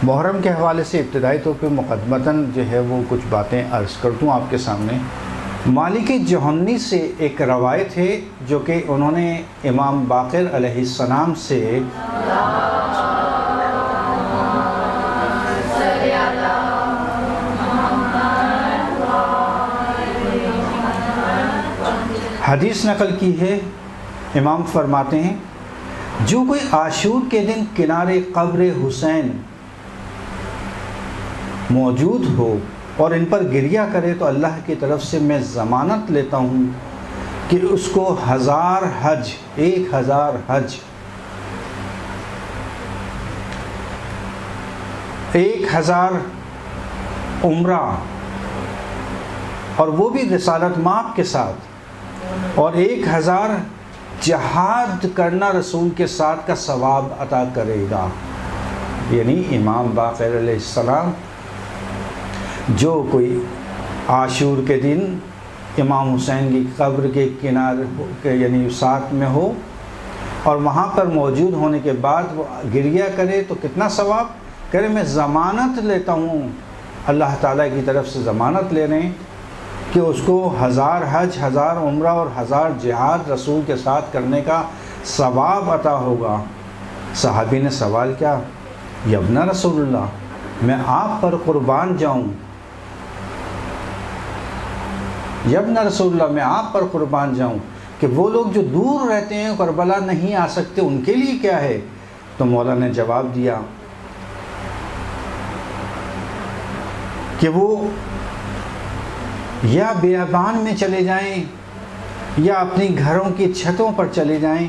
محرم کے حوالے سے ابتدائی طور پہ مقدمتاً جو ہے وہ کچھ باتیں عرض کر دوں آپ کے سامنے۔ مالک جوہنی سے ایک روایت ہے جو کہ انہوں نے امام باقر علیہ السلام سے حدیث نقل کی ہے۔ امام فرماتے ہیں جو کوئی عاشور کے دن کنارے قبر حسین موجود ہو اور ان پر گریہ کرے تو اللہ کی طرف سے میں ضمانت لیتا ہوں کہ اس کو 1000 حج 1000 حج 1000 عمرہ اور وہ بھی رسالت مآب کے ساتھ اور 1000 جہاد کرنا رسول کے ساتھ کا ثواب عطا کرے گا۔ یعنی امام باقر علیہ السلام جو کوئی عاشور کے دن امام حسین کی قبر کے کنارے یعنی ساتھ میں ہو اور وہاں پر موجود ہونے کے بعد وہ گریہ کرے تو کتنا ثواب کرے؟ میں ضمانت لیتا ہوں، اللہ تعالیٰ کی طرف سے ضمانت لے رہے ہیں کہ اس کو 1000 حج 1000 عمرہ اور 1000 جہاد رسول کے ساتھ کرنے کا ثواب عطا ہوگا۔ صحابی نے سوال کیا، یبن رسول اللہ میں آپ پر قربان جاؤں، یبن رسول اللہ میں آپ پر قربان جاؤں کہ وہ لوگ جو دور رہتے ہیں کربلا نہیں آ سکتے ان کے لیے کیا ہے؟ تو مولا نے جواب دیا کہ وہ یا بیابان میں چلے جائیں یا اپنی گھروں کی چھتوں پر چلے جائیں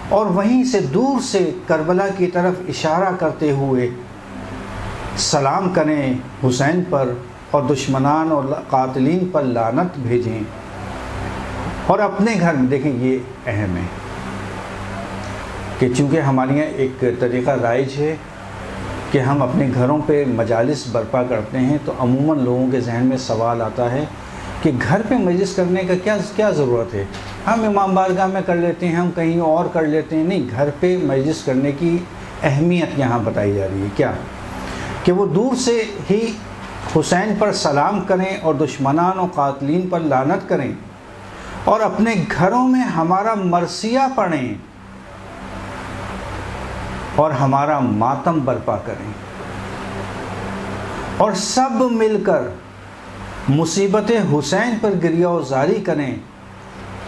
اور وہیں سے دور سے کربلا کی طرف اشارہ کرتے ہوئے سلام کریں حسین پر اور دشمنان اور قاتلین پر لعنت بھیجیں، اور اپنے گھر میں دیکھیں یہ اہم ہے کہ چونکہ ہمارے یہاں ایک طریقہ رائج ہے کہ ہم اپنے گھروں پہ مجالس برپا کرتے ہیں تو عموماً لوگوں کے ذہن میں سوال آتا ہے کہ گھر پہ مجلس کرنے کا کیا ضرورت ہے؟ ہم امام بارگاہ میں کر لیتے ہیں، ہم کہیں اور کر لیتے ہیں۔ نہیں، گھر پہ مجلس کرنے کی اہمیت یہاں بتائی جا رہی ہے کیا کہ وہ دور سے ہی حسین پر سلام کریں اور دشمنان و قاتلین پر لعنت کریں اور اپنے گھروں میں ہمارا مرثیہ پڑھیں اور ہمارا ماتم برپا کریں اور سب مل کر مصیبت حسین پر گریہ و زاری کریں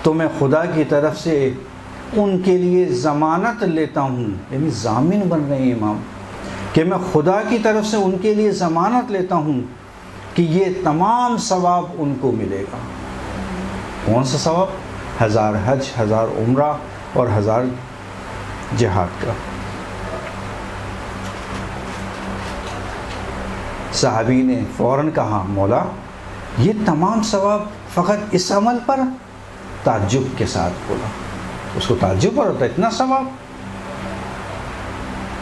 تو میں خدا کی طرف سے ان کے لیے ضمانت لیتا ہوں، یعنی ضامن بن رہے ہیں امام کہ میں خدا کی طرف سے ان کے لیے ضمانت لیتا ہوں کہ یہ تمام ثواب ان کو ملے گا۔ کون سا ثواب؟ 1000 حج 1000 عمرہ اور 1000 جہاد کا۔ صحابی نے فوراً کہا مولا یہ تمام ثواب فقط اس عمل پر؟ تعجب کے ساتھ بولا، اس کو تعجب پر ہوتا ہے اتنا ثواب؟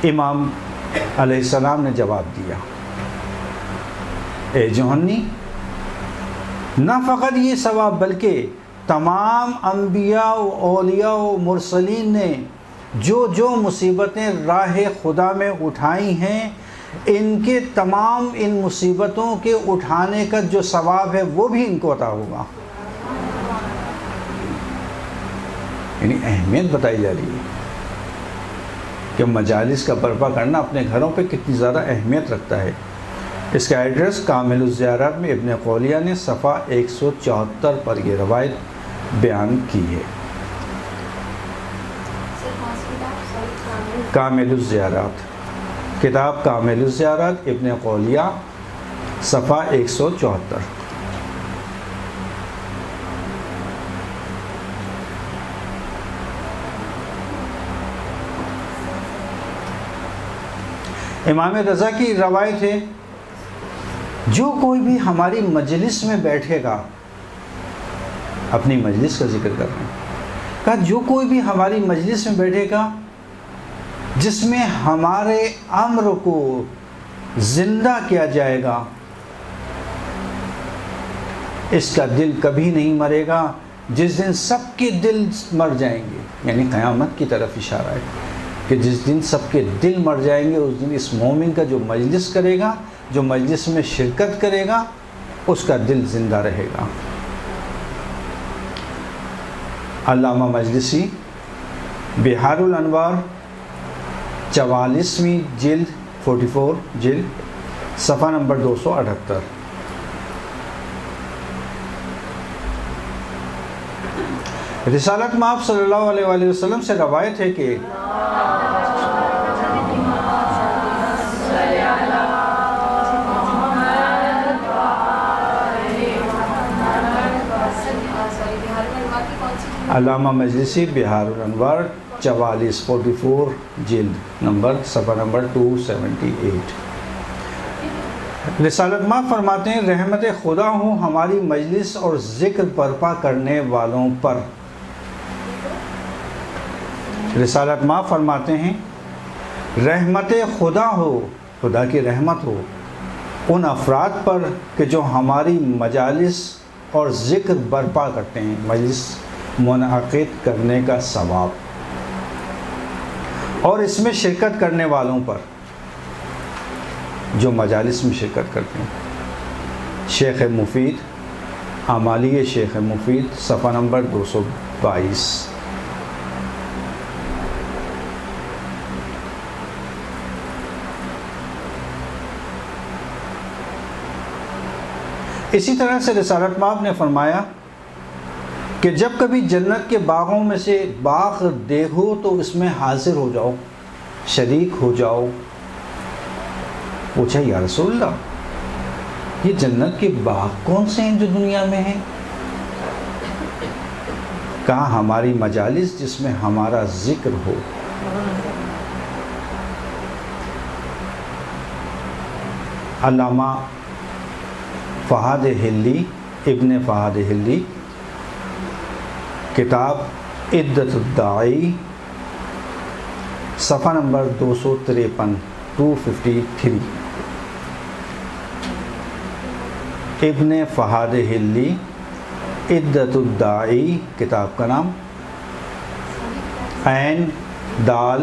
امام علیہ السلام نے جواب دیا، اے جوہنی نہ فقط یہ ثواب بلکہ تمام انبیاء و اولیاء و مرسلین نے جو مصیبتیں راہ خدا میں اٹھائی ہیں ان کے تمام ان مصیبتوں کے اٹھانے کا جو ثواب ہے وہ بھی ان کو عطا ہوگا۔ یعنی اہمیت بتائی جا رہی ہے کہ مجالس کا برپا کرنا اپنے گھروں پہ کتنی زیادہ اہمیت رکھتا ہے۔ اس کا ایڈریس کامل الزیارات میں ابن قولیہ نے صفحہ 174 پر یہ روایت بیان کی ہے۔ کامل الزیارات، کتاب کامل الزیارات ابن قولیہ صفحہ 174۔ امام رضا کی روایت ہے جو کوئی بھی ہماری مجلس میں بیٹھے گا، اپنی مجلس کا ذکر کر رہے ہیں، کہا جو کوئی بھی ہماری مجلس میں بیٹھے گا جس میں ہمارے امر کو زندہ کیا جائے گا اس کا دل کبھی نہیں مرے گا، جس دن سب کے دل مر جائیں گے، یعنی قیامت کی طرف اشارہ ہے۔ کہ جس دن سب کے دل مر جائیں گے اس دن اس مومن کا جو مجلس کرے گا، جو مجلس میں شرکت کرے گا، اس کا دل زندہ رہے گا۔ علامہ مجلسی بحار الانوار 44ویں جلد 44 جلد صفحہ نمبر 278۔ رسالت مآب صلی اللہ علیہ وآلہ وسلم سے روایت ہے کہ علامہ مجلسی بحار الانوار 44 جلد نمبر صفحہ نمبر 278۔ رسالت مآب فرماتے ہیں رحمت خدا ہو ہماری مجلس اور ذکر برپا کرنے والوں پر۔ رسالت مآب فرماتے ہیں رحمت خدا ہو، خدا کی رحمت ہو ان افراد پر کہ جو ہماری مجالس اور ذکر برپا کرتے ہیں، مجلس منعقد کرنے کا ثواب، اور اس میں شرکت کرنے والوں پر جو مجالس میں شرکت کرتے ہیں۔ شیخ مفید اعمالی شیخ مفید صفحہ نمبر 222۔ اسی طرح سے رسالت مآب نے فرمایا کہ جب کبھی جنت کے باغوں میں سے باغ دیکھو تو اس میں حاضر ہو جاؤ، شریک ہو جاؤ۔ پوچھا یا رسول اللہ یہ جنت کے باغ کون سے ہیں جو دنیا میں ہیں؟ کہا ہماری مجالس جس میں ہمارا ذکر ہو۔ علامہ فہد ہلی ابن فہد ہلی کتاب عدت الداعی صفحہ نمبر 253 253۔ ابن فہد ہلی عدت الداعی کتاب کا نام، عین دال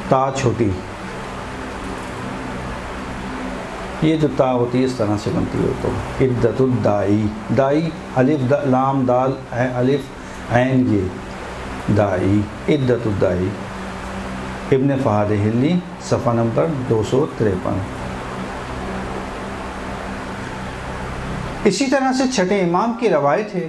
تا چھوٹی، یہ جو تا ہوتی ہے اس طرح سے بنتی ہے تو عدت الداعی، دائی الف لام دال الف عین یہ داعی، عدت الداعی، ابن فہد ہلی صفحہ نمبر 253۔ اسی طرح سے چھٹے امام کی روایت ہے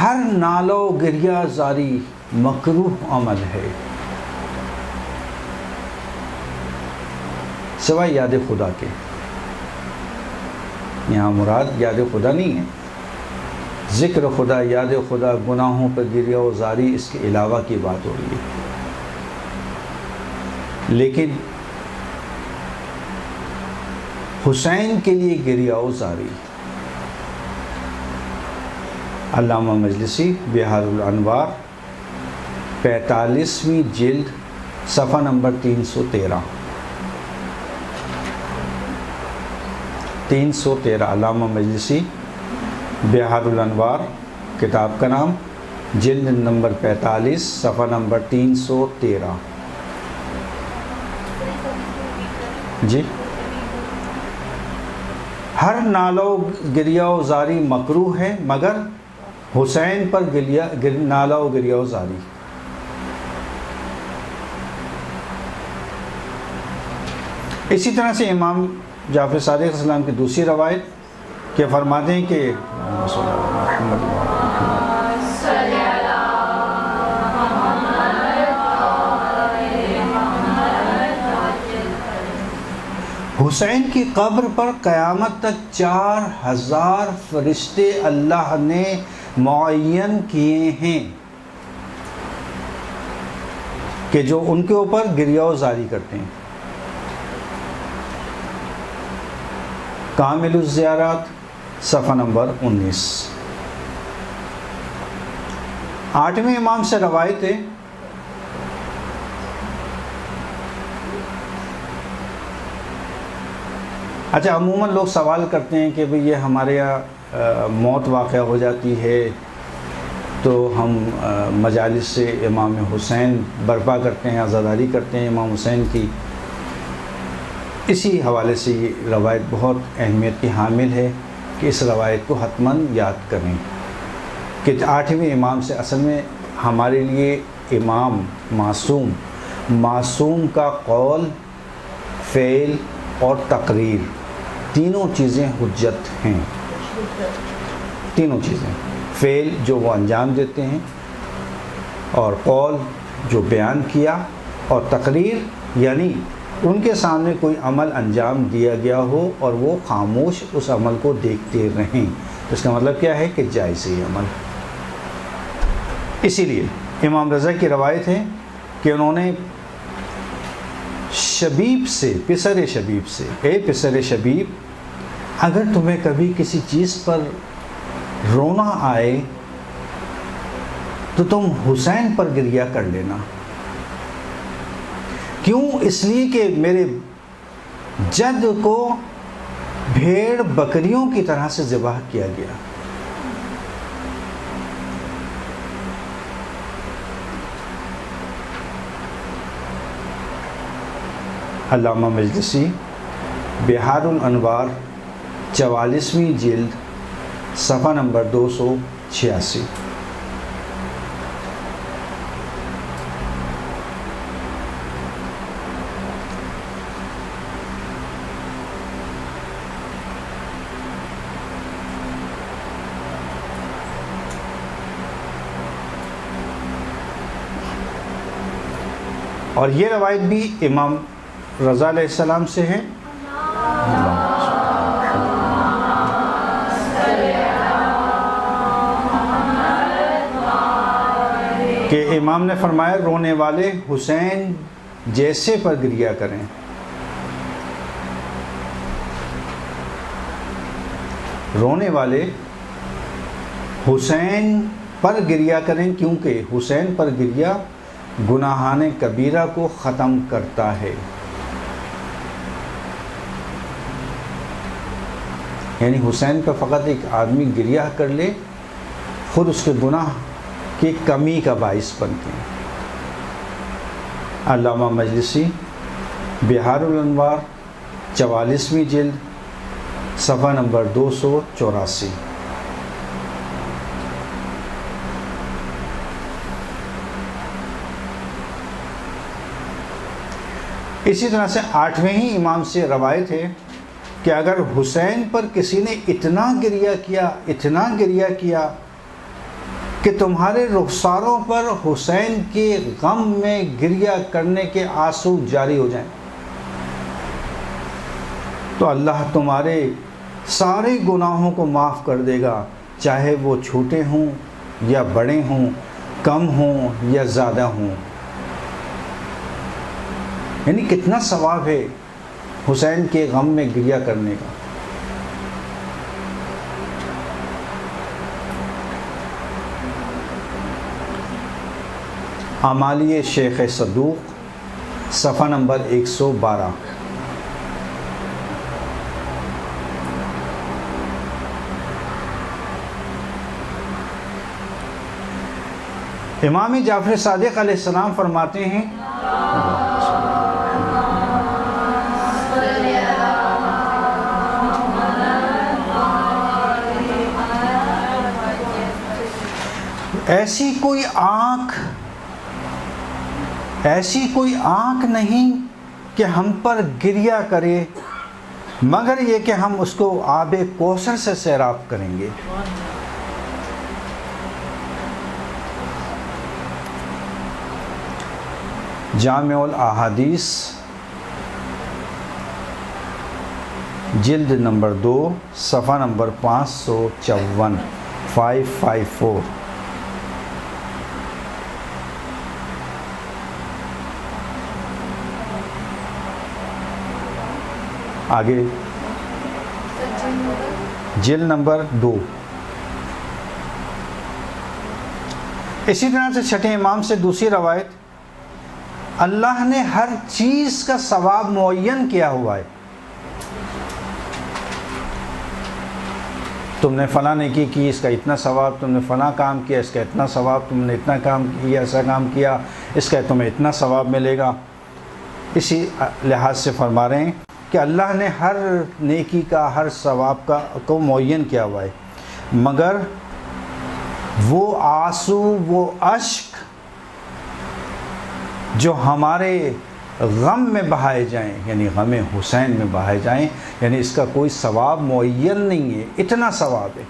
ہر نالو گریہ زاری مکروہ عمل ہے سوائے یاد خدا کے۔ یہاں مراد یاد خدا نہیں ہے، ذکر خدا، یاد خدا، گناہوں پر گریہ و زاری اس کے علاوہ کی بات ہو رہی ہے۔ لیکن حسین کے لیے گریہ و زاری، علامہ مجلسی بحار الانوار 45ویں جلد صفحہ نمبر 313 313۔ علامہ مجلسی بحار الانوار کتاب کا نام، جلد نمبر 45 صفحہ نمبر 313۔ جی، ہر نالو گریہ و زاری مکروہ ہے مگر حسین پر نالہ و گریہ و زاری۔ اسی طرح سے امام جعفر صادق علیہ السلام کی دوسری روایت کہ فرماتے ہیں کہ حسین کی قبر پر قیامت تک 4000 فرشتے اللہ نے معین کیے ہیں کہ جو ان کے اوپر گریہ و زاری کرتے ہیں۔ کامل الزیارات صفحہ نمبر 19۔ 8ویں امام سے روایت ہے اچھا، عموماً لوگ سوال کرتے ہیں کہ بھئی یہ ہمارے یہاں موت واقع ہو جاتی ہے تو ہم مجالس سے امام حسین برپا کرتے ہیں، عزاداری کرتے ہیں امام حسین کی. اسی حوالے سے یہ روایت بہت اہمیت کی حامل ہے کہ اس روایت کو حتماً یاد کریں کہ 8ویں امام سے اصل میں ہمارے لیے امام معصوم کا قول، فعل اور تقریر تینوں چیزیں حجت ہیں. تینوں چیزیں، فعل جو وہ انجام دیتے ہیں، اور قول جو بیان کیا، اور تقریر یعنی ان کے سامنے کوئی عمل انجام دیا گیا ہو اور وہ خاموش اس عمل کو دیکھتے رہیں. اس کا مطلب کیا ہے کہ جائز ہے عمل. اسی لیے امام رضا کی روایت ہے کہ انہوں نے شبیب سے، پسر شبیب سے، اے پسر شبیب، اگر تمہیں کبھی کسی چیز پر رونا آئے تو تم حسین پر گریہ کر لینا. کیوں؟ اس لیے کہ میرے جد کو بھیڑ بکریوں کی طرح سے ذبح کیا گیا. علامہ مجلسی بہار الانوار 44ویں جلد صفحہ نمبر 286. اور یہ روایت بھی امام رضا علیہ السلام سے ہے. کہ امام نے فرمایا رونے والے حسین جیسے پر گریہ کریں. رونے والے حسین پر گریہ کریں، کیونکہ حسین پر گریہ گناہان کبیرہ کو ختم کرتا ہے. یعنی حسین پہ فقط ایک آدمی گریہ کر لے خود اس کے گناہ کی کمی کا باعث بنتے ہیں. علامہ مجلسی بہار الانوار 44ویں جلد صفحہ نمبر 284. اسی طرح سے 8ویں ہی امام سے روایت ہے کہ اگر حسین پر کسی نے اتنا گریہ کیا کہ تمہارے رخساروں پر حسین کے غم میں گریہ کرنے کے آنسو جاری ہو جائیں تو اللہ تمہارے سارے گناہوں کو معاف کر دے گا، چاہے وہ چھوٹے ہوں یا بڑے ہوں، کم ہوں یا زیادہ ہوں. یعنی کتنا ثواب ہے حسین کے غم میں گریہ کرنے کا. اعمالی شیخ صدوق صفحہ نمبر 112. امام جعفر صادق علیہ السلام فرماتے ہیں ایسی کوئی آنکھ نہیں کہ ہم پر گریہ کرے مگر یہ کہ ہم اس کو آب کوثر سے سیراب کریں گے. جامع الاحادیث جلد نمبر 2 صفحہ نمبر 554 554. آگے جلد نمبر 2. اسی طرح سے چھٹے امام سے دوسری روایت، اللہ نے ہر چیز کا ثواب معین کیا ہوا ہے تم نے فلاں نیکی کی اس کا اتنا ثواب، تم نے فلاں کام کیا اس کا اتنا ثواب، تم نے اتنا کام کیا ایسا کام کیا اس کا تمہیں اتنا ثواب ملے گا۔ اسی لحاظ سے فرما رہے ہیں کہ اللہ نے ہر نیکی کا ہر ثواب کا کو معین کیا ہوا ہے، مگر وہ آنسو وہ اشک جو ہمارے غم میں بہائے جائیں، یعنی غم حسین میں بہائے جائیں، یعنی اس کا کوئی ثواب معین نہیں ہے، اتنا ثواب ہے۔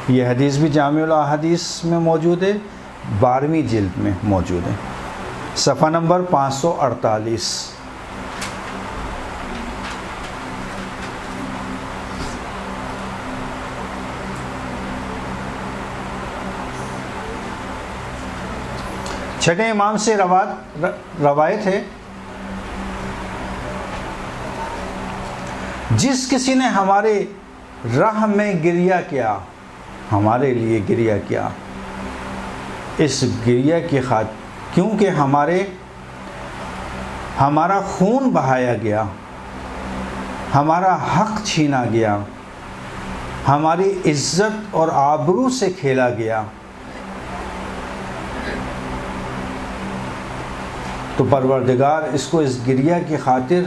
یہ حدیث بھی جامع الاحادیث میں موجود ہے، 12ویں جلد میں موجود ہے، صفحہ نمبر 548۔ چھٹے امام سے روایت ہے، جس کسی نے ہمارے راہ میں گریہ کیا، ہمارے لیے گریہ کیا، اس گریہ کی خاطر کیونکہ ہمارا خون بہایا گیا، ہمارا حق چھینا گیا، ہماری عزت اور آبرو سے کھیلا گیا، تو پروردگار اس کو اس گریہ کی خاطر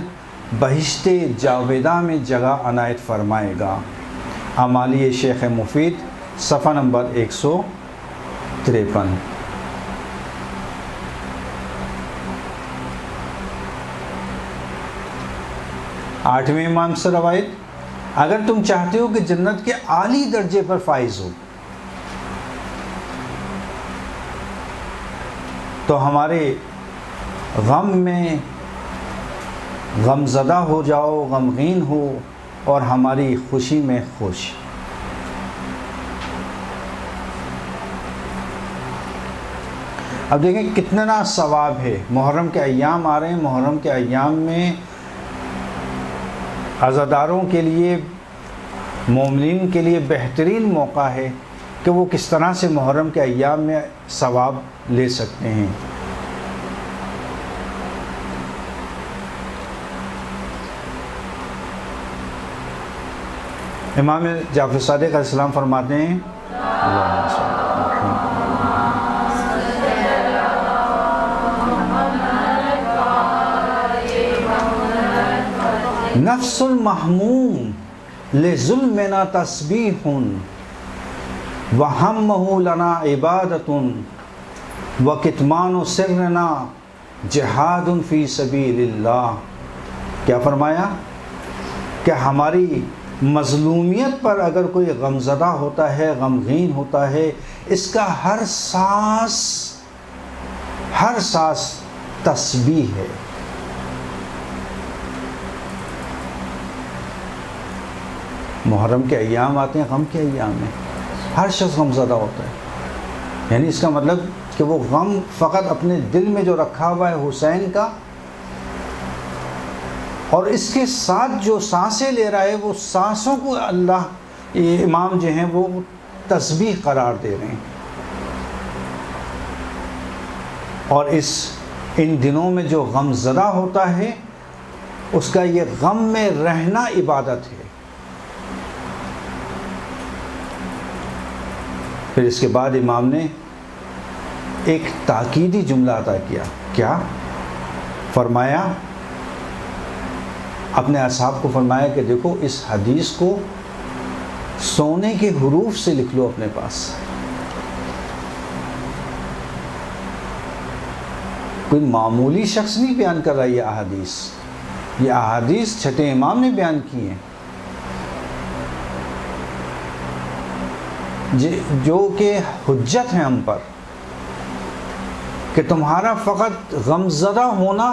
بہشت جاوداں میں جگہ عنایت فرمائے گا۔ اعمالی شیخ مفید صفحہ نمبر 153۔ آٹھویں امام سے روایت، اگر تم چاہتے ہو کہ جنت کے اعلی درجے پر فائز ہو تو ہمارے غم میں غم زدہ ہو جاؤ، غمگین ہو، اور ہماری خوشی میں خوش۔ اب دیکھیں کتنا ثواب ہے، محرم کے ایام آ رہے ہیں، محرم کے ایام میں عزاداروں کے لیے، مومنین کے لیے بہترین موقع ہے کہ وہ کس طرح سے محرم کے ایام میں ثواب لے سکتے ہیں۔ امام جعفر صادق علیہ السلام فرماتے ہیں، نفس المحموم لظلمنا تسبیح وہمہ لنا عبادت وکتمان سرنا جہاد فی سبیل اللہ۔ کیا فرمایا کہ ہماری مظلومیت پر اگر کوئی غمزدہ ہوتا ہے، غمگین ہوتا ہے، اس کا ہر سانس تسبیح ہے۔ محرم کے ایام آتے ہیں، غم کے ایام میں ہر شخص غمزدہ ہوتا ہے، یعنی اس کا مطلب کہ وہ غم فقط اپنے دل میں جو رکھا ہوا ہے حسین کا، اور اس کے ساتھ جو سانسیں لے رہا ہے وہ سانسوں کو اللہ یہ امام جو ہیں وہ تسبیح قرار دے رہے ہیں، اور ان دنوں میں جو غم زدہ ہوتا ہے اس کا یہ غم میں رہنا عبادت ہے۔ پھر اس کے بعد امام نے ایک تاکیدی جملہ عطا کیا، کیا فرمایا؟ اپنے اصحاب کو فرمایا کہ دیکھو اس حدیث کو سونے کے حروف سے لکھ لو اپنے پاس۔ کوئی معمولی شخص نہیں بیان کر رہا یہ احادیث چھٹے امام نے بیان کی ہیں، جو کہ حجت ہیں ہم پر، کہ تمہارا فقط غمزدہ ہونا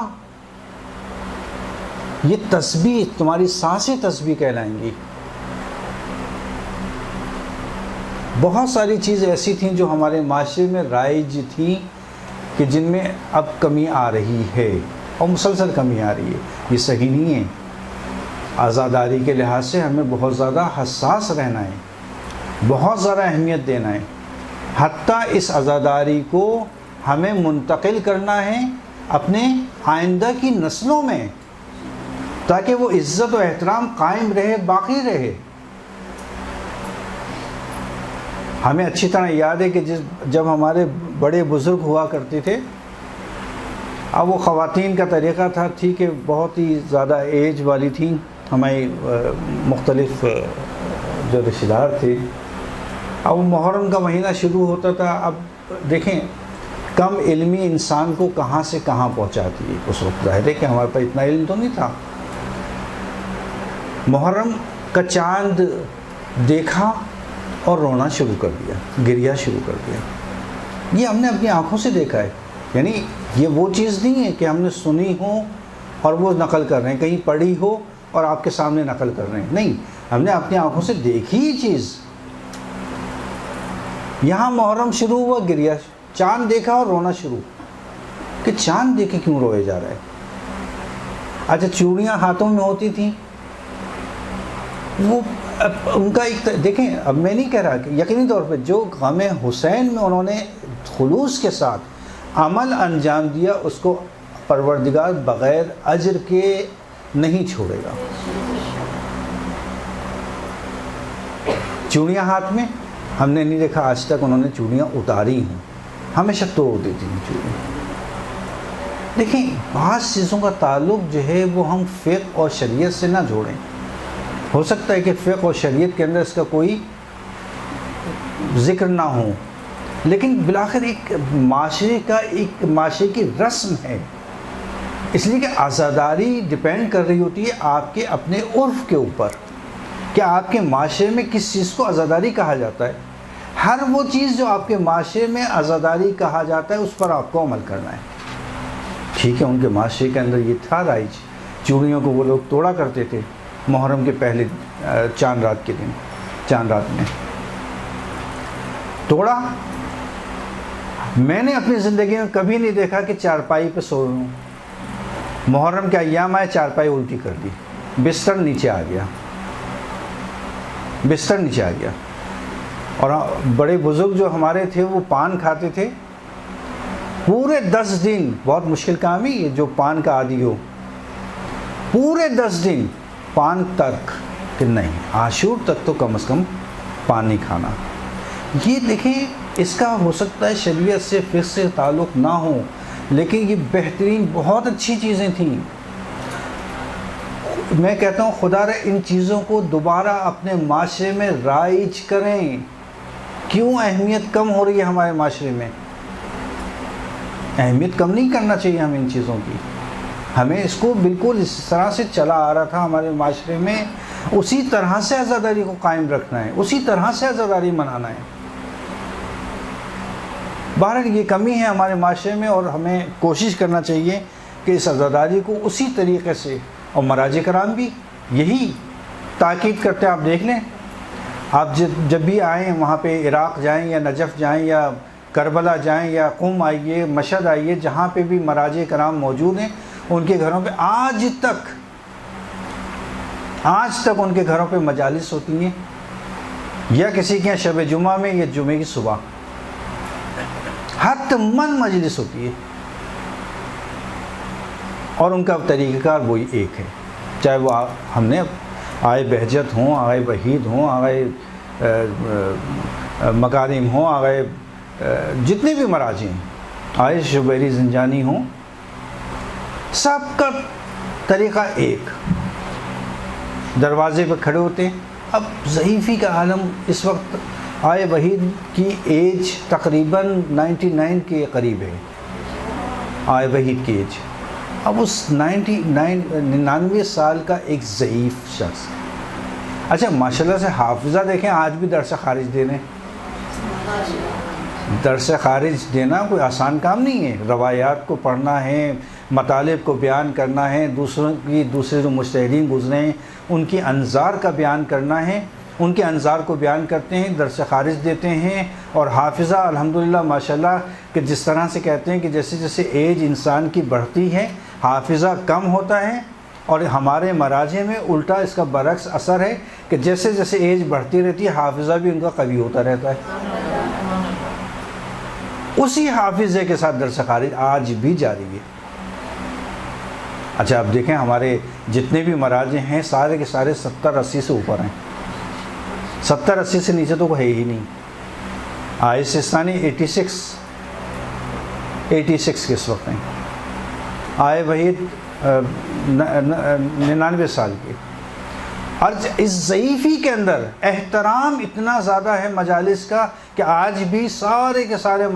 یہ تسبیح، تمہاری سانسیں تسبیح کہلائیں گی۔ بہت ساری چیزیں ایسی تھیں جو ہمارے معاشرے میں رائج تھیں کہ جن میں اب کمی آ رہی ہے، اور مسلسل کمی آ رہی ہے، یہ صحیح نہیں ہے۔ عزاداری کے لحاظ سے ہمیں بہت زیادہ حساس رہنا ہے، بہت زیادہ اہمیت دینا ہے، حتیٰ اس عزاداری کو ہمیں منتقل کرنا ہے اپنے آئندہ کی نسلوں میں، تاکہ وہ عزت و احترام قائم رہے، باقی رہے۔ ہمیں اچھی طرح یاد ہے کہ جب ہمارے بڑے بزرگ ہوا کرتے تھے، اب وہ خواتین کا طریقہ تھا کہ بہت ہی زیادہ ایج والی تھیں، ہماری مختلف جو رشتہ دار تھے، اب محرم کا مہینہ شروع ہوتا تھا۔ اب دیکھیں کم علمی انسان کو کہاں سے کہاں پہنچاتی ہے۔ اس وقت ظاہر ہے کہ ہمارے پاس اتنا علم تو نہیں تھا۔ محرم کا چاند دیکھا اور رونا شروع کر دیا، گریا شروع کر دیا۔ یہ ہم نے اپنی آنکھوں سے دیکھا ہے، یعنی یہ وہ چیز نہیں ہے کہ ہم نے سنی ہو اور وہ نقل کر رہے ہیں، کہیں پڑھی ہو اور آپ کے سامنے نقل کر رہے ہیں، نہیں، ہم نے اپنی آنکھوں سے دیکھی یہ چیز۔ یہاں محرم شروع ہوا، گریا، چاند دیکھا اور رونا شروع، کہ چاند دیکھے کیوں روئے جا رہا ہے۔ اچھا چوڑیاں ہاتھوں میں ہوتی تھیں، وہ ان کا ایک دیکھیں، اب میں نہیں کہہ رہا کہ یقینی طور پہ جو غم حسین میں انہوں نے خلوص کے ساتھ عمل انجام دیا، اس کو پروردگار بغیر اجر کے نہیں چھوڑے گا۔ چوڑیاں ہاتھ میں، ہم نے نہیں دیکھا آج تک انہوں نے چوڑیاں اتاری ہیں، ہمیشہ توڑ دیتی ہیں چوڑیاں۔ دیکھیں بعض چیزوں کا تعلق جو ہے وہ ہم فقہ اور شریعت سے نہ جوڑیں۔ ہو سکتا ہے کہ فقہ اور شریعت کے اندر اس کا کوئی ذکر نہ ہو، لیکن بالآخر ایک معاشرے کی رسم ہے، اس لیے کہ عزاداری ڈیپینڈ کر رہی ہوتی ہے آپ کے اپنے عرف کے اوپر، کہ آپ کے معاشرے میں کس چیز کو عزاداری کہا جاتا ہے۔ ہر وہ چیز جو آپ کے معاشرے میں عزاداری کہا جاتا ہے اس پر آپ کو عمل کرنا ہے۔ ٹھیک ہے، ان کے معاشرے کے اندر یہ تھا رائج، چوڑیوں کو وہ لوگ توڑا کرتے تھے محرم کے پہلے چاند رات کے دن، چاند رات میں توڑا۔ میں نے اپنی زندگی میں کبھی نہیں دیکھا کہ چارپائی پہ سو رہا ہوں، محرم کے ایام آئے چارپائی الٹی کر دی، بستر نیچے آ گیا، بستر نیچے آ گیا۔ اور بڑے بزرگ جو ہمارے تھے وہ پان کھاتے تھے، پورے 10 دن، بہت مشکل کام ہے یہ جو پان کا عادی ہو، پورے 10 دن پان تک، کہ نہیں عاشور تک تو کم از کم پان نہیں کھانا۔ یہ دیکھیں اس کا ہو سکتا ہے شریعت سے فقہ سے تعلق نہ ہو، لیکن یہ بہترین بہت اچھی چیزیں تھیں۔ میں کہتا ہوں خدا رے ان چیزوں کو دوبارہ اپنے معاشرے میں رائج کریں۔ کیوں اہمیت کم ہو رہی ہے ہمارے معاشرے میں؟ اہمیت کم نہیں کرنا چاہیے ہمیں ان چیزوں کی، ہمیں اس کو بالکل اس طرح سے چلا آ رہا تھا ہمارے معاشرے میں، اسی طرح سے عزاداری کو قائم رکھنا ہے، اسی طرح سے عزاداری منانا ہے۔ بہرحال یہ کمی ہے ہمارے معاشرے میں، اور ہمیں کوشش کرنا چاہیے کہ اس عزاداری کو اسی طریقے سے، اور مراجع کرام بھی یہی تاکید کرتے ہیں۔ آپ دیکھ لیں، آپ جب بھی آئیں وہاں پہ عراق جائیں یا نجف جائیں یا کربلا جائیں یا قم آئیے، مشہد آئیے، جہاں پہ بھی مراجع کرام موجود ہیں ان کے گھروں پہ آج تک ان کے گھروں پہ مجالس ہوتی ہیں، یا کسی کے یہاں شب جمعہ میں یا جمعے کی صبح حتماً مجلس ہوتی ہے، اور ان کا طریقہ کار وہی ایک ہے، چاہے وہ ہم نے آئے بہجت ہوں، آئے وحید ہوں، آئے مکارم ہوں، آئے جتنے بھی مراجع ہیں، آئے شبیری زنجانی ہوں، سب کا طریقہ ایک، دروازے پہ کھڑے ہوتے ہیں۔ اب ضعیفی کا عالم اس وقت، آئے وحید کی ایج تقریباً 99 کے قریب ہے، آئے وحید کی ایج، اب اس 99 سال کا ایک ضعیف شخص، اچھا ماشاءاللہ سے حافظہ دیکھیں آج بھی درس خارج دے رہے ہیں۔ درس خارج دینا کوئی آسان کام نہیں ہے، روایات کو پڑھنا ہے، مطالب کو بیان کرنا ہے، دوسرے جو مجتہدین گزرے ہیں ان کی انظار کا بیان کرنا ہے، ان کے انظار کو بیان کرتے ہیں، درس خارج دیتے ہیں۔ اور حافظہ الحمدللہ ماشاءاللہ کہ جس طرح سے کہتے ہیں کہ جیسے جیسے ایج انسان کی بڑھتی ہے حافظہ کم ہوتا ہے، اور ہمارے مراجع میں الٹا اس کا برعکس اثر ہے کہ جیسے جیسے ایج بڑھتی رہتی ہے حافظہ بھی ان کا قوی ہوتا رہتا ہے۔ اسی حافظے کے ساتھ درس خارج آج بھی جاری ہے، اچھا اب دیکھیں ہمارے جتنے بھی مراجع ہیں سارے کے سارے 70-80 سے اوپر ہیں، 70-80 سے نیچے تو کوئی ہے ہی نہیں۔ آئے سستانی 86 کس وقت ہیں، آئے وحید 99 سال کے۔ اور اس ضعیفی کے اندر احترام اتنا زیادہ ہے مجالس کا کہ آج بھی سارے کے سارے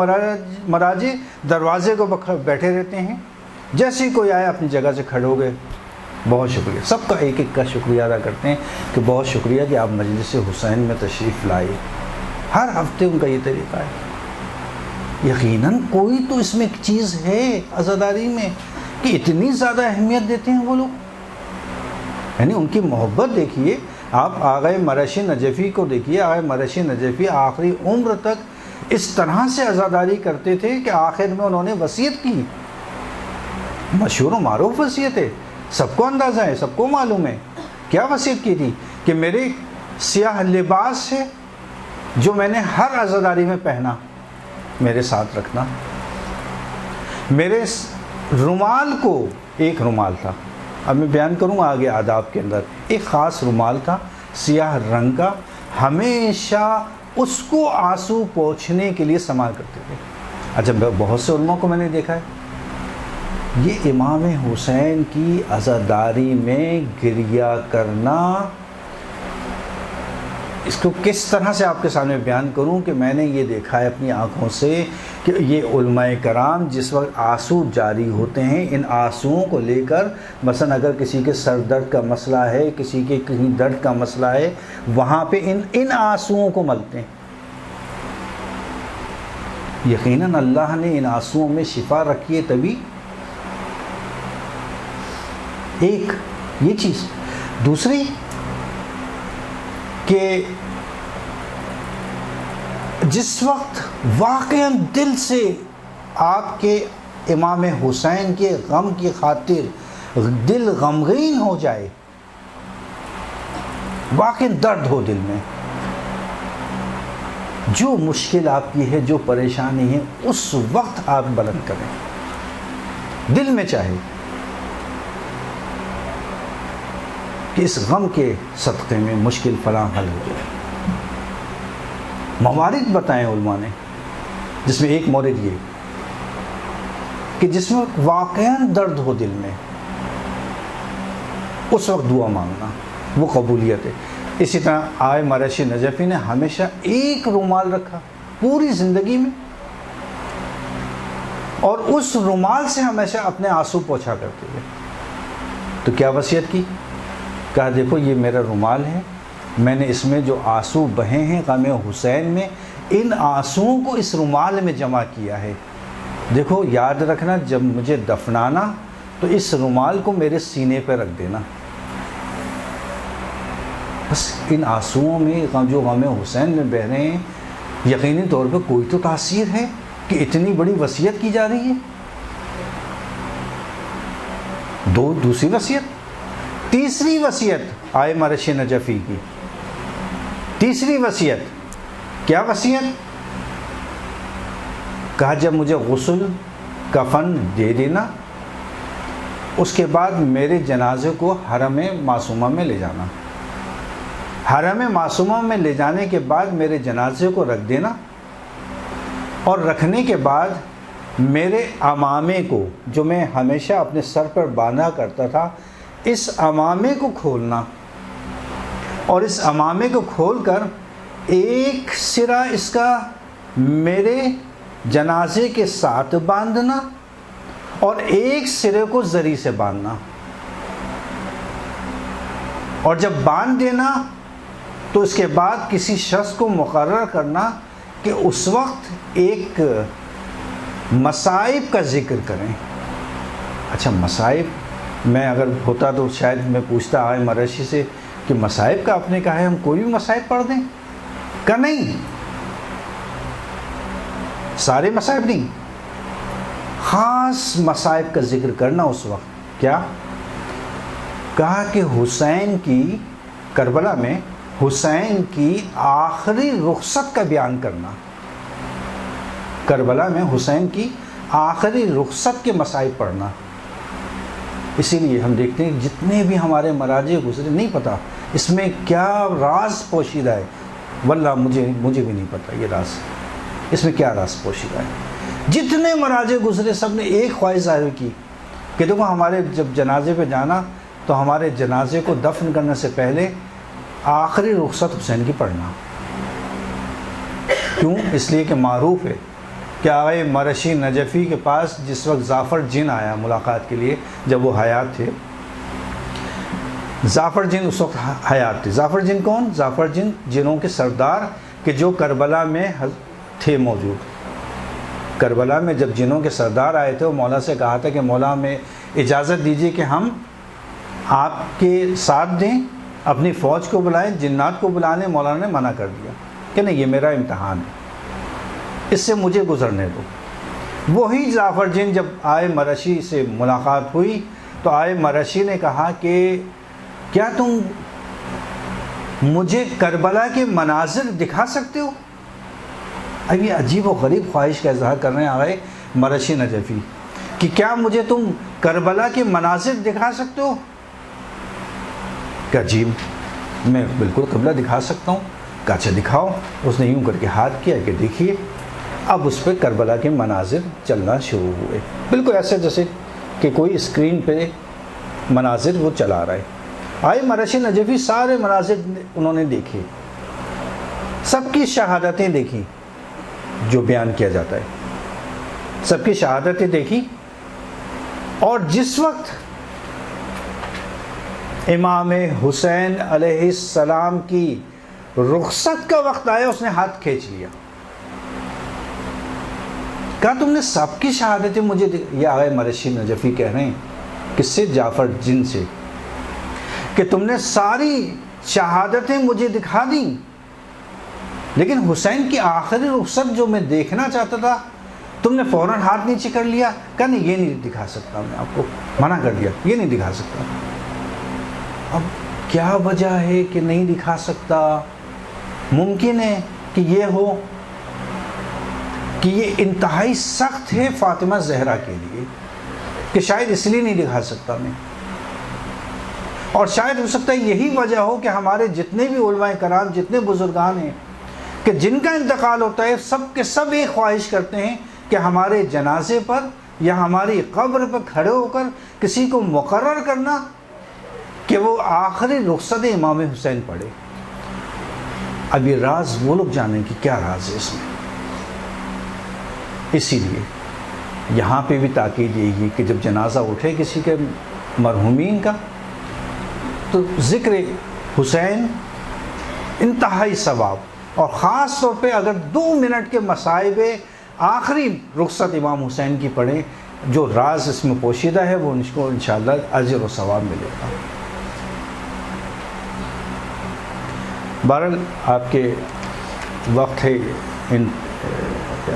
مراجع دروازے کو بیٹھے رہتے ہیں، جیسے کوئی آیا اپنی جگہ سے کھڑے ہو گئے، بہت شکریہ، سب کا ایک ایک کا شکریہ ادا کرتے ہیں کہ بہت شکریہ کہ آپ مجلس حسین میں تشریف لائے۔ ہر ہفتے ان کا یہ طریقہ ہے۔ یقیناً کوئی تو اس میں ایک چیز ہے عزاداری میں کہ اتنی زیادہ اہمیت دیتے ہیں وہ لوگ، یعنی ان کی محبت دیکھیے۔ آپ آغا مرشی نجفی کو دیکھیے، آغا مرشی نجفی آخری عمر تک اس طرح سے عزاداری کرتے تھے کہ آخر میں انہوں نے وصیت کی، مشہور و معروف وصیت ہے، سب کو اندازہ ہے، سب کو معلوم ہے۔ کیا وصیت کی تھی کہ میرے سیاہ لباس ہے جو میں نے ہر عزاداری میں پہنا میرے ساتھ رکھنا، میرے رومال کو، ایک رومال تھا، اب میں بیان کروں گا آگے آداب کے اندر، ایک خاص رومال تھا سیاہ رنگ کا، ہمیشہ اس کو آنسو پوچھنے کے لیے استعمال کرتے تھے۔ اچھا بہت سے علماء کو میں نے دیکھا ہے یہ امام حسین کی عزاداری میں گریہ کرنا، اس کو کس طرح سے آپ کے سامنے بیان کروں کہ میں نے یہ دیکھا ہے اپنی آنکھوں سے کہ یہ علماء کرام جس وقت آنسو جاری ہوتے ہیں، ان آنسوؤں کو لے کر مثلا اگر کسی کے سر درد کا مسئلہ ہے، کسی کے کہیں درد کا مسئلہ ہے، وہاں پہ ان آنسوؤں کو ملتے ہیں۔ یقیناً اللہ نے ان آنسوؤں میں شفا رکھی ہے، تبھی ایک یہ چیز۔ دوسری کہ جس وقت واقعاً دل سے آپ کے امام حسین کے غم کی خاطر دل غمگین ہو جائے، واقعاً درد ہو دل میں، جو مشکل آپ کی ہے، جو پریشانی ہے، اس وقت آپ بلند کریں دل میں، چاہے کہ اس غم کے صدقے میں مشکل فلاں حل ہو جائے۔ موارد بتائیں علماء نے، جس میں ایک مورد یہ کہ جس میں واقعاً درد ہو دل میں، اس وقت دعا مانگنا، وہ قبولیت ہے۔ اسی طرح آئے مرشی نجفی نے ہمیشہ ایک رومال رکھا پوری زندگی میں، اور اس رومال سے ہمیشہ اپنے آنسو پوچھا کرتے تھے۔ تو کیا وصیت کی؟ کہا دیکھو یہ میرا رومال ہے، میں نے اس میں جو آنسو بہے ہیں غم حسین میں، ان آنسوؤں کو اس رومال میں جمع کیا ہے، دیکھو یاد رکھنا جب مجھے دفنانا تو اس رومال کو میرے سینے پہ رکھ دینا۔ بس ان آنسوؤں میں جو غم حسین میں بہ رہے ہیں، یقینی طور پہ کوئی تو تاثیر ہے کہ اتنی بڑی وصیت کی جا رہی ہے۔ دوسری وصیت، تیسری وصیت آئے مرشی نجفی کی، تیسری وصیت کیا وصیت؟ کہا جب مجھے غسل کفن دے دینا، اس کے بعد میرے جنازے کو حرم معصومہ میں لے جانا، حرم معصومہ میں لے جانے کے بعد میرے جنازے کو رکھ دینا، اور رکھنے کے بعد میرے عمامے کو جو میں ہمیشہ اپنے سر پر باندھا کرتا تھا، اس عمامے کو کھولنا، اور اس عمامے کو کھول کر ایک سرا اس کا میرے جنازے کے ساتھ باندھنا اور ایک سرے کو زری سے باندھنا، اور جب باندھ دینا تو اس کے بعد کسی شخص کو مقرر کرنا کہ اس وقت ایک مصائب کا ذکر کریں۔ اچھا مصائب، میں اگر ہوتا تو شاید میں پوچھتا آئے مرشی سے کہ مصائب کا آپ نے کہا ہے، ہم کوئی بھی مصائب پڑھ دیں؟ کہ نہیں، سارے مصائب نہیں، خاص مصائب کا ذکر کرنا اس وقت۔ کیا کہا کہ حسین کی، کربلا میں حسین کی آخری رخصت کا بیان کرنا، کربلا میں حسین کی آخری رخصت کے مصائب پڑھنا۔ اسی لیے ہم دیکھتے ہیں جتنے بھی ہمارے مراجع گزرے، نہیں پتہ اس میں کیا راز پوشیدہ ہے، واللہ مجھے بھی نہیں پتہ یہ راز، اس میں کیا راز پوشیدہ ہے۔ جتنے مراجع گزرے سب نے ایک خواہش ظاہر کی کہ دیکھو ہمارے جب جنازے پہ جانا تو ہمارے جنازے کو دفن کرنے سے پہلے آخری رخصت حسین کی پڑھنا۔ کیوں؟ اس لیے کہ معروف ہے کہ آقا مرشی نجفی کے پاس جس وقت ظافر جن آیا ملاقات کے لیے، جب وہ حیات تھے، ظافر جن اس وقت حیات تھے۔ ظافر جن کون؟ ظافر جن جنوں کے سردار کہ جو کربلا میں تھے موجود۔ کربلا میں جب جنوں کے سردار آئے تھے، وہ مولا سے کہا تھا کہ مولا ہمیں اجازت دیجیے کہ ہم آپ کے ساتھ دیں، اپنی فوج کو بلائیں، جنات کو بلا لیں۔ مولانا نے منع کر دیا کہ نہیں، یہ میرا امتحان ہے، اس سے مجھے گزرنے دو۔ وہی ظافر جن جب آئے مرشی سے ملاقات ہوئی تو آئے مرشی نے کہا کہ کیا تم مجھے کربلا کے مناظر دکھا سکتے ہو؟ اب یہ عجیب و غریب خواہش کا اظہار کر رہے ہیں آئے مرشی نجفی کہ کیا مجھے تم کربلا کے مناظر دکھا سکتے ہو؟ کہ عجیب، میں بالکل قبلہ دکھا سکتا ہوں۔ کہ اچھا دکھاؤ۔ اس نے یوں کر کے ہاتھ کیا کہ دیکھیے، اب اس پہ کربلا کے مناظر چلنا شروع ہوئے، بالکل ایسے جیسے کہ کوئی اسکرین پہ مناظر وہ چلا رہا ہے۔ آئے مرشی نجفی سارے مناظر انہوں نے دیکھے، سب کی شہادتیں دیکھی جو بیان کیا جاتا ہے، سب کی شہادتیں دیکھی۔ اور جس وقت امام حسین علیہ السلام کی رخصت کا وقت آیا، اس نے ہاتھ کھینچ لیا، کہا تم نے سب کی شہادتیں مجھے یہ آئے مرشی نجفی کہہ رہے ہیں کس سے؟ جعفر جن سے، کہ تم نے ساری شہادتیں مجھے دکھا دیں، لیکن حسین کی آخری رخصت جو میں دیکھنا چاہتا تھا تم نے فوراً ہاتھ نیچے کر لیا۔ کہا نہیں، یہ نہیں دکھا سکتا، میں آپ کو منع کر دیا، یہ نہیں دکھا سکتا۔ اب کیا وجہ ہے کہ نہیں دکھا سکتا؟ ممکن ہے کہ یہ ہو کہ یہ انتہائی سخت ہے فاطمہ زہرا کے لیے، کہ شاید اس لیے نہیں دکھا سکتا میں، اور شاید ہو سکتا ہے یہی وجہ ہو کہ ہمارے جتنے بھی علماء کرام، جتنے بزرگان ہیں کہ جن کا انتقال ہوتا ہے، سب کے سب ایک خواہش کرتے ہیں کہ ہمارے جنازے پر یا ہماری قبر پر کھڑے ہو کر کسی کو مقرر کرنا کہ وہ آخری رخصت امام حسین پڑھے۔ اب یہ راز وہ لوگ جانیں کہ کیا راز ہے اس میں۔ اسی لیے یہاں پہ بھی تاکید یہی ہے کہ جب جنازہ اٹھے کسی کے مرحومین کا تو ذکر حسین انتہائی ثواب، اور خاص طور پہ اگر 2 منٹ کے مصائب آخری رخصت امام حسین کی پڑھیں، جو راز اس میں پوشیدہ ہے وہ ان کو انشاءاللہ اجر و ثواب ملے گا۔ بہرحال آپ کے وقت ہے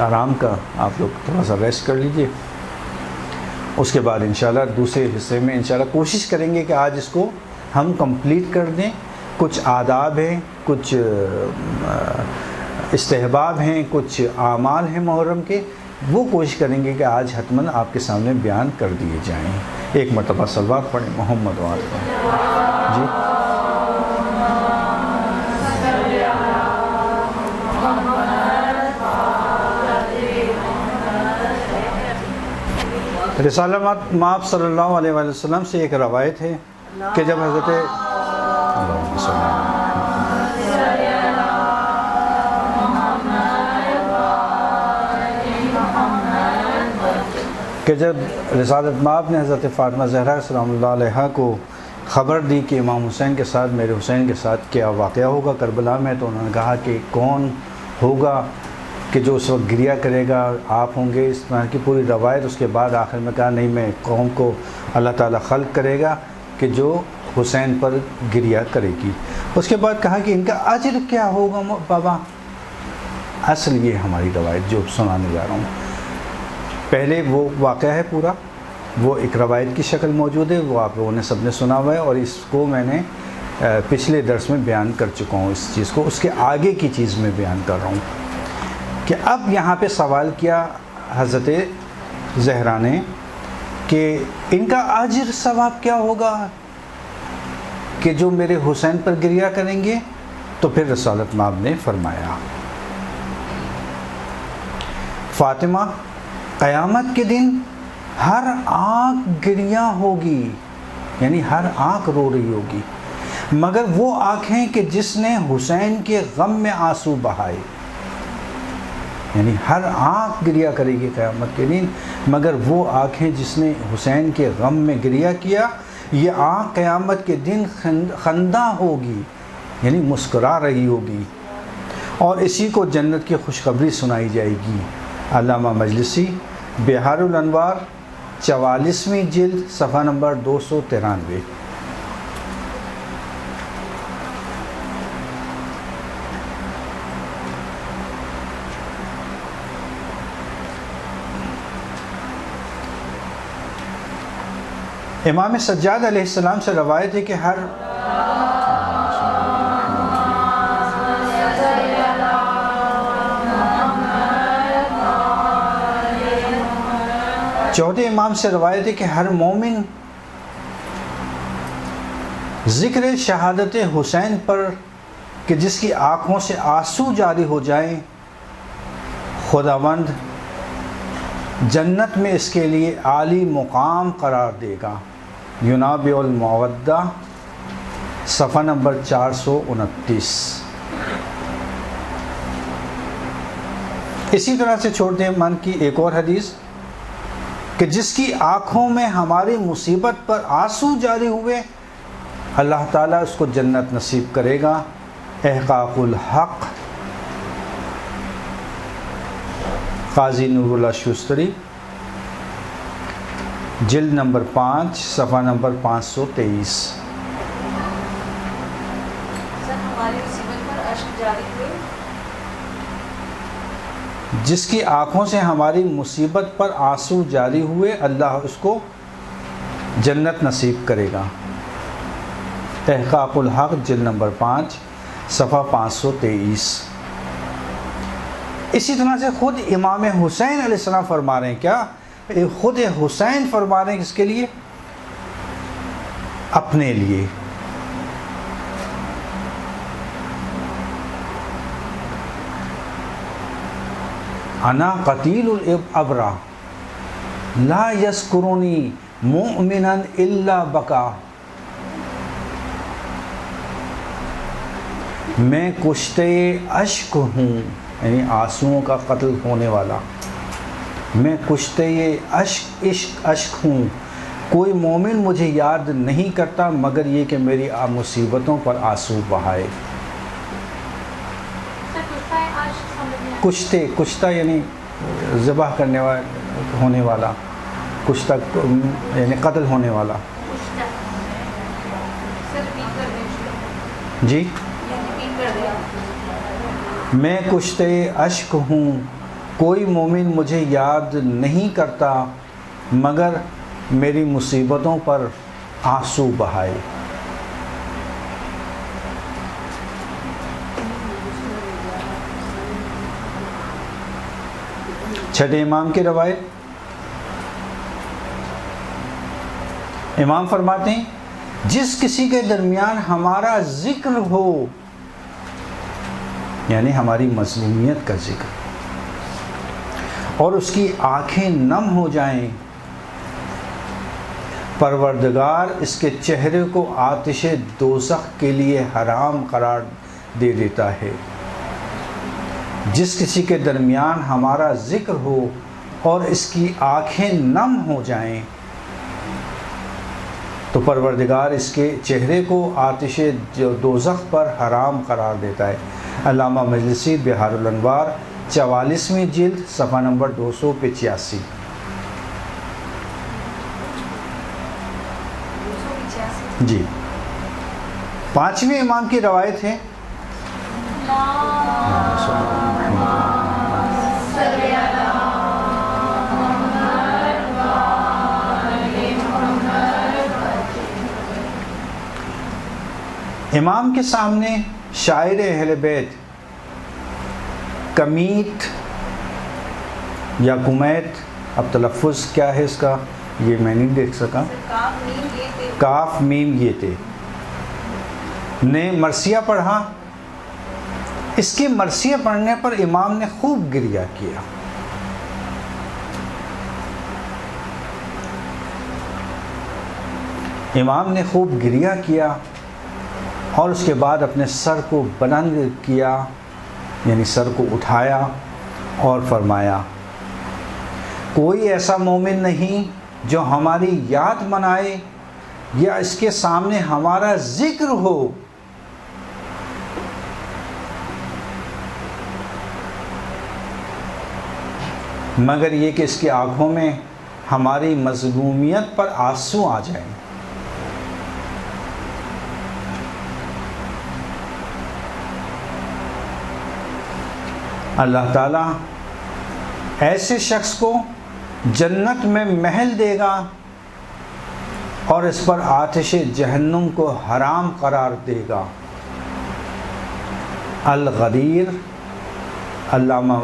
آرام کا، آپ لوگ تھوڑا سا ریسٹ کر لیجئے، اس کے بعد انشاءاللہ دوسرے حصے میں انشاءاللہ کوشش کریں گے کہ آج اس کو ہم کمپلیٹ کر دیں۔ کچھ آداب ہیں، کچھ استحباب ہیں، کچھ اعمال ہیں محرم کے، وہ کوشش کریں گے کہ آج حتماً آپ کے سامنے بیان کر دیے جائیں۔ ایک مرتبہ صلوات پڑھیں محمد وعلیہ جی۔ رسالہ مآب صلی اللہ علیہ وآلہ وسلم سے ایک روایت ہے کہ جب حضرت رسالت مآب نے حضرت فاطمہ زہرا سلام اللہ علیہا کو خبر دی کہ امام حسین کے ساتھ، میرے حسین کے ساتھ کیا واقعہ ہوگا کربلا میں، تو انہوں نے کہا کہ کون ہوگا کہ جو اس وقت گریہ کرے گا، آپ ہوں گے، اس طرح کی پوری روایت۔ اس کے بعد آخر میں کہا نہیں، میں قوم کو اللہ تعالیٰ خلق کرے گا کہ جو حسین پر گریہ کرے گی۔ اس کے بعد کہا کہ ان کا اجر کیا ہوگا بابا؟ اصل یہ ہماری روایت جو سنانے جا رہا ہوں، پہلے وہ واقعہ ہے پورا، وہ ایک روایت کی شکل موجود ہے، وہ آپ لوگوں نے سب نے سنا ہوا ہے، اور اس کو میں نے پچھلے درس میں بیان کر چکا ہوں اس چیز کو، اس کے آگے کی چیز میں بیان کر رہا ہوں کہ اب یہاں پہ سوال کیا حضرت زہرا نے کہ ان کا اجر ثواب کیا ہوگا کہ جو میرے حسین پر گریہ کریں گے؟ تو پھر رسالت مآب نے فرمایا فاطمہ قیامت کے دن ہر آنکھ گریہ ہوگی، یعنی ہر آنکھ رو رہی ہوگی، مگر وہ آنکھیں کہ جس نے حسین کے غم میں آنسو بہائے، یعنی ہر آنکھ گریہ کرے گی قیامت کے دن مگر وہ آنکھیں جس نے حسین کے غم میں گریہ کیا، یہ آنکھ قیامت کے دن خندہ ہوگی، یعنی مسکرا رہی ہوگی، اور اسی کو جنت کی خوشخبری سنائی جائے گی۔ علامہ مجلسی بحار الانوار 44ویں جلد صفحہ نمبر 293۔ امام سجاد علیہ السلام سے روایت ہے کہ ہر چوتھے امام سے روایت ہے کہ ہر مومن ذکر شہادت حسین پر کہ جس کی آنکھوں سے آنسو جاری ہو جائیں، خداوند جنت میں اس کے لیے عالی مقام قرار دے گا۔ ینابع المودہ صفحہ نمبر 429۔ اسی طرح سے چھوٹے ایمان کی ایک اور حدیث کہ جس کی آنکھوں میں ہماری مصیبت پر آنسو جاری ہوئے، اللہ تعالیٰ اس کو جنت نصیب کرے گا۔ احقاق الحق قاضی نور اللہ شوستری جلد نمبر 5 صفحہ نمبر 523۔ جس کی آنکھوں سے ہماری مصیبت پر آنسو جاری ہوئے، اللہ اس کو جنت نصیب کرے گا۔ احقاق الحق جلد نمبر 5 صفحہ 523۔ اسی طرح سے خود امام حسین علیہ السلام فرما رہے ہیں، کیا خود حسین فرما رہے ہیں کس کے لیے؟ اپنے لیے۔ انا قتیل الابرا لا یذکرنی مؤمنا الا بکا، میں کشتے اشک ہوں، یعنی آنسوؤں کا قتل ہونے والا، میں کشتے اشک ہوں، کوئی مومن مجھے یاد نہیں کرتا مگر یہ کہ میری مصیبتوں پر آنسو بہائے۔ کشتہ یعنی ذبح کرنے والا، ہونے والا، کشتہ یعنی قتل ہونے والا۔ جی، میں کشتے اشک ہوں، کوئی مومن مجھے یاد نہیں کرتا مگر میری مصیبتوں پر آنسو بہائے۔ چھٹے امام کی روایت، امام فرماتے ہیں جس کسی کے درمیان ہمارا ذکر ہو، یعنی ہماری مظلومیت کا ذکر، اور اس کی آنکھیں نم ہو جائیں، پروردگار اس کے چہرے کو آتش دوزخ کے لیے حرام قرار دے دیتا ہے۔ جس کسی کے درمیان ہمارا ذکر ہو اور اس کی آنکھیں نم ہو جائیں تو پروردگار اس کے چہرے کو آتش دوزخ پر حرام قرار دیتا ہے۔ علامہ مجلسی بحار الانوار 44ویں جلد صفحہ نمبر 285۔ جی، پانچویں امام کی روایت ہے، امام کے سامنے شاعر اہل بیت کمیت یا کمیت، اب تلفظ کیا ہے اس کا، یہ میں نہیں دیکھ سکا. کاف میم یہ تھے. نے مرثیہ پڑھا. اس کے مرثیہ پڑھنے پر امام نے خوب گریہ کیا. امام نے خوب گریہ کیا اور اس کے بعد اپنے سر کو بلند کیا، یعنی سر کو اٹھایا اور فرمایا کوئی ایسا مومن نہیں جو ہماری یاد منائے یا اس کے سامنے ہمارا ذکر ہو مگر یہ کہ اس کی آنکھوں میں ہماری مظلومیت پر آنسو آ جائیں. اللہ تعالیٰ ایسے شخص کو جنت میں محل دے گا اور اس پر آتش جہنم کو حرام قرار دے گا. الغدیر علامہ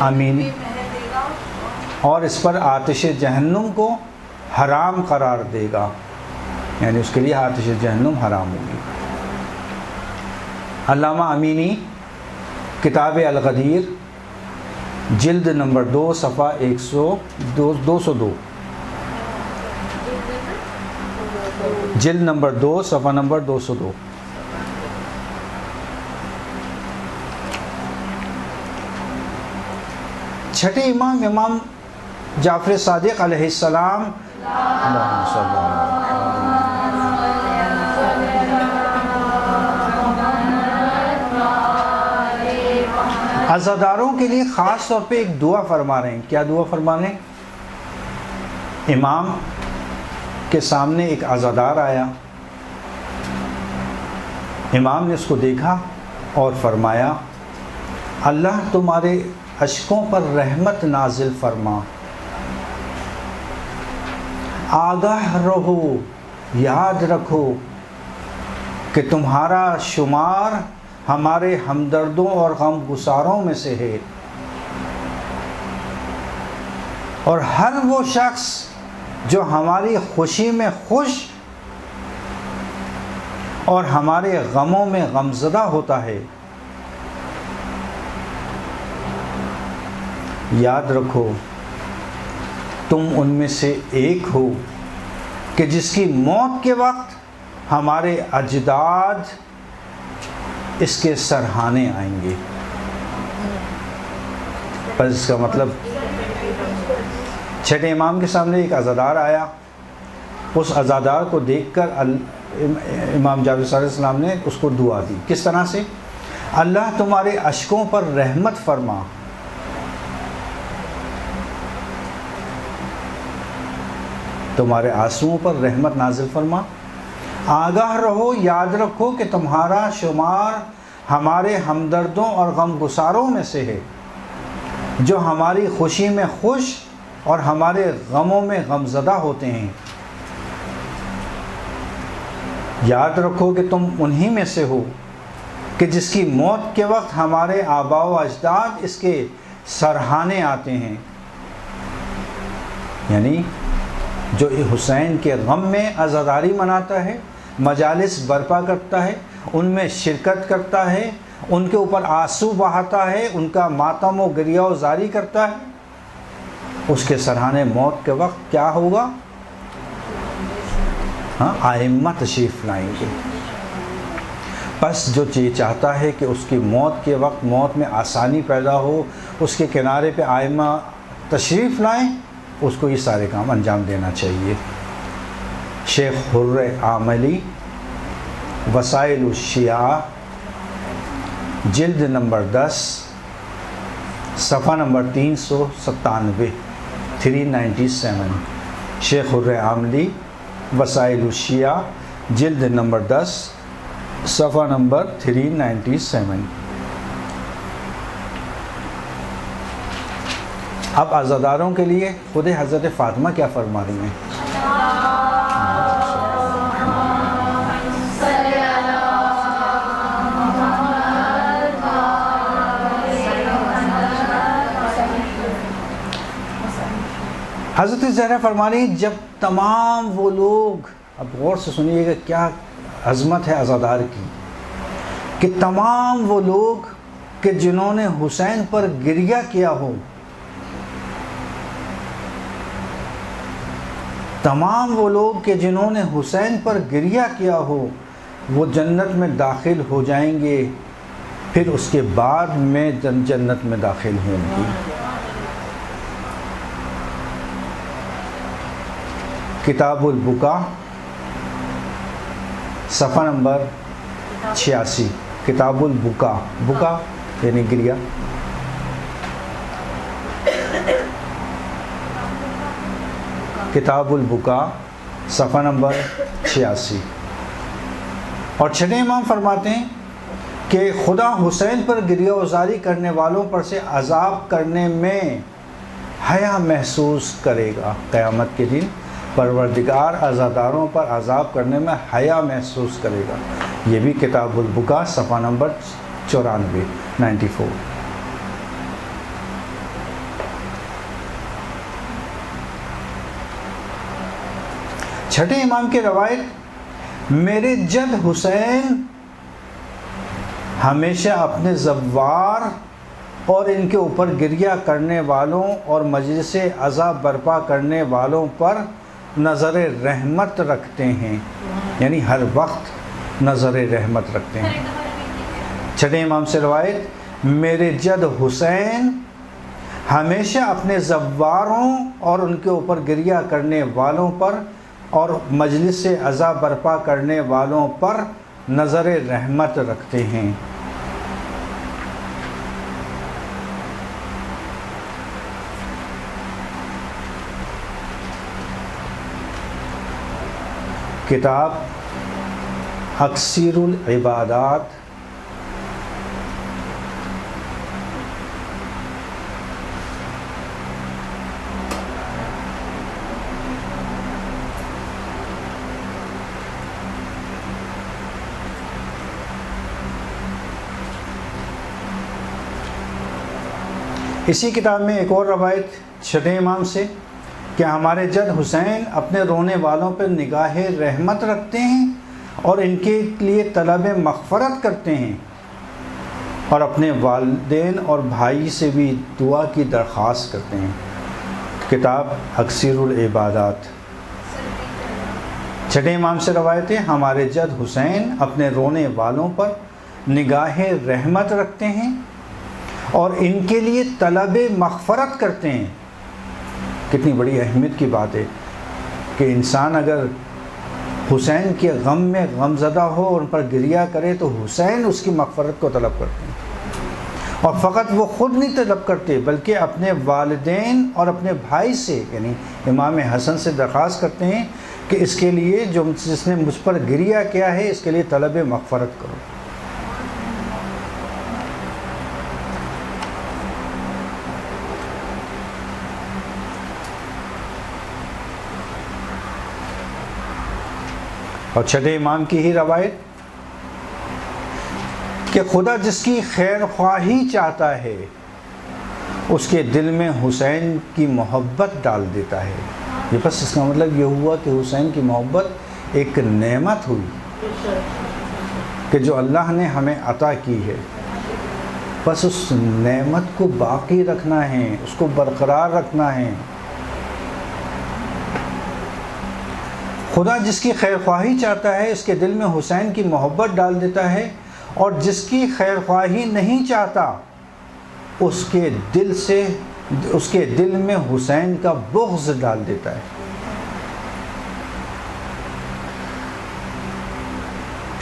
امینی. اور اس پر آتش جہنم کو حرام قرار دے گا، یعنی اس کے لیے آتش جہنم حرام ہوگی. علامہ امینی کتاب الغدیر جلد نمبر 2 صفحہ 202 جلد نمبر 2 صفحہ نمبر 202. چھٹے امام امام جعفر صادق علیہ السلام. اللہم صلی اللہ عزاداروں کے لیے خاص طور پہ ایک دعا فرما رہے ہیں. کیا دعا فرما رہے ہیں؟ امام کے سامنے ایک عزادار آیا. امام نے اس کو دیکھا اور فرمایا اللہ تمہارے اشکوں پر رحمت نازل فرما. آگاہ رہو، یاد رکھو کہ تمہارا شمار ہمارے ہمدردوں اور غم گساروں میں سے ہے، اور ہر وہ شخص جو ہماری خوشی میں خوش اور ہمارے غموں میں غمزدہ ہوتا ہے، یاد رکھو تم ان میں سے ایک ہو کہ جس کی موت کے وقت ہمارے اجداد اس کے سرہانے آئیں گے. بس اس کا مطلب چھٹے امام کے سامنے ایک عزادار آیا. اس عزادار کو دیکھ کر امام جعفر صادق علیہ السلام نے اس کو دعا دی. کس طرح سے؟ اللہ تمہارے اشکوں پر رحمت فرما، تمہارے آنسوؤں پر رحمت نازل فرما. آگاہ رہو، یاد رکھو کہ تمہارا شمار ہمارے ہمدردوں اور غم گساروں میں سے ہے، جو ہماری خوشی میں خوش اور ہمارے غموں میں غمزدہ ہوتے ہیں. یاد رکھو کہ تم انہی میں سے ہو کہ جس کی موت کے وقت ہمارے آباء و اجداد اس کے سرہانے آتے ہیں، یعنی جو حسین کے غم میں عزاداری مناتا ہے، مجالس برپا کرتا ہے، ان میں شرکت کرتا ہے، ان کے اوپر آنسو بہاتا ہے، ان کا ماتم و گریہ و زاری کرتا ہے، اس کے سرہانے موت کے وقت کیا ہوگا؟ ائمہ تشریف لائیں گے. بس جو چاہتا ہے کہ اس کی موت کے وقت موت میں آسانی پیدا ہو، اس کے کنارے پہ ائمہ تشریف لائیں، اس کو یہ سارے کام انجام دینا چاہیے. شیخ حر عاملی وسائل الشیعہ جلد نمبر 10 صفحہ نمبر 397 397. شیخ حر عاملی وسائل الشیعہ جلد نمبر 10 صفحہ نمبر 397. اب عزاداروں کے لیے خود حضرت فاطمہ کیا فرما رہی ہیں؟ حضرت زہرا فرما رہی جب تمام وہ لوگ، اب غور سے سنیے گا کیا عظمت ہے عزادار کی، کہ تمام وہ لوگ کہ جنہوں نے حسین پر گریہ کیا ہو، تمام وہ لوگ کہ جنہوں نے حسین پر گریہ کیا ہو وہ جنت میں داخل ہو جائیں گے، پھر اس کے بعد میں جنت میں داخل ہوں گی۔ کتاب البکا صفحہ نمبر 86، کتاب البکا، بکا یعنی گریہ، کتاب البکا صفحہ نمبر 86۔ اور چھٹے امام فرماتے ہیں کہ خدا حسین پر گریہ وزاری کرنے والوں پر سے عذاب کرنے میں حیا محسوس کرے گا۔ قیامت کے دن پروردگار عزاداروں پر عذاب کرنے میں حیا محسوس کرے گا۔ یہ بھی کتاب البکا صفحہ نمبر 94۔ چھٹے امام کی روایت، میرے جد حسین ہمیشہ اپنے زوار اور ان کے اوپر گریہ کرنے والوں اور مجلس عذاب برپا کرنے والوں پر نظر رحمت رکھتے ہیں، یعنی ہر وقت نظر رحمت رکھتے ہیں۔ چھٹے امام سے روایت، میرے جد حسین ہمیشہ اپنے زواروں اور ان کے اوپر گریہ کرنے والوں پر اور مجلس عذاب برپا کرنے والوں پر نظر رحمت رکھتے ہیں۔ کتاب اکثیر العبادات اسی کتاب میں ایک اور روایت چھٹے امام سے کہ ہمارے جد حسین اپنے رونے والوں پر نگاہ رحمت رکھتے ہیں اور ان کے لیے طلب مغفرت کرتے ہیں اور اپنے والدین اور بھائی سے بھی دعا کی درخواست کرتے ہیں۔ کتاب اکثیر العبادات۔ چھٹے امام سے روایت ہے، ہمارے جد حسین اپنے رونے والوں پر نگاہ رحمت رکھتے ہیں اور ان کے لیے طلب مغفرت کرتے ہیں۔ کتنی بڑی اہمیت کی بات ہے کہ انسان اگر حسین کے غم میں غمزدہ ہو اور ان پر گریہ کرے تو حسین اس کی مغفرت کو طلب کرتے ہیں، اور فقط وہ خود نہیں طلب کرتے بلکہ اپنے والدین اور اپنے بھائی سے یعنی امام حسن سے درخواست کرتے ہیں کہ اس کے لیے جس نے مجھ پر گریہ کیا ہے اس کے لیے طلب مغفرت کرو۔ اور چھٹے امام کی ہی روایت کہ خدا جس کی خیر خواہی چاہتا ہے اس کے دل میں حسین کی محبت ڈال دیتا ہے۔ یہ بس اس کا مطلب یہ ہوا کہ حسین کی محبت ایک نعمت ہوئی کہ جو اللہ نے ہمیں عطا کی ہے، بس اس نعمت کو باقی رکھنا ہے، اس کو برقرار رکھنا ہے۔ خدا جس کی خیر خواہی چاہتا ہے اس کے دل میں حسین کی محبت ڈال دیتا ہے، اور جس کی خیر خواہی نہیں چاہتا اس کے دل میں حسین کا بغض ڈال دیتا ہے۔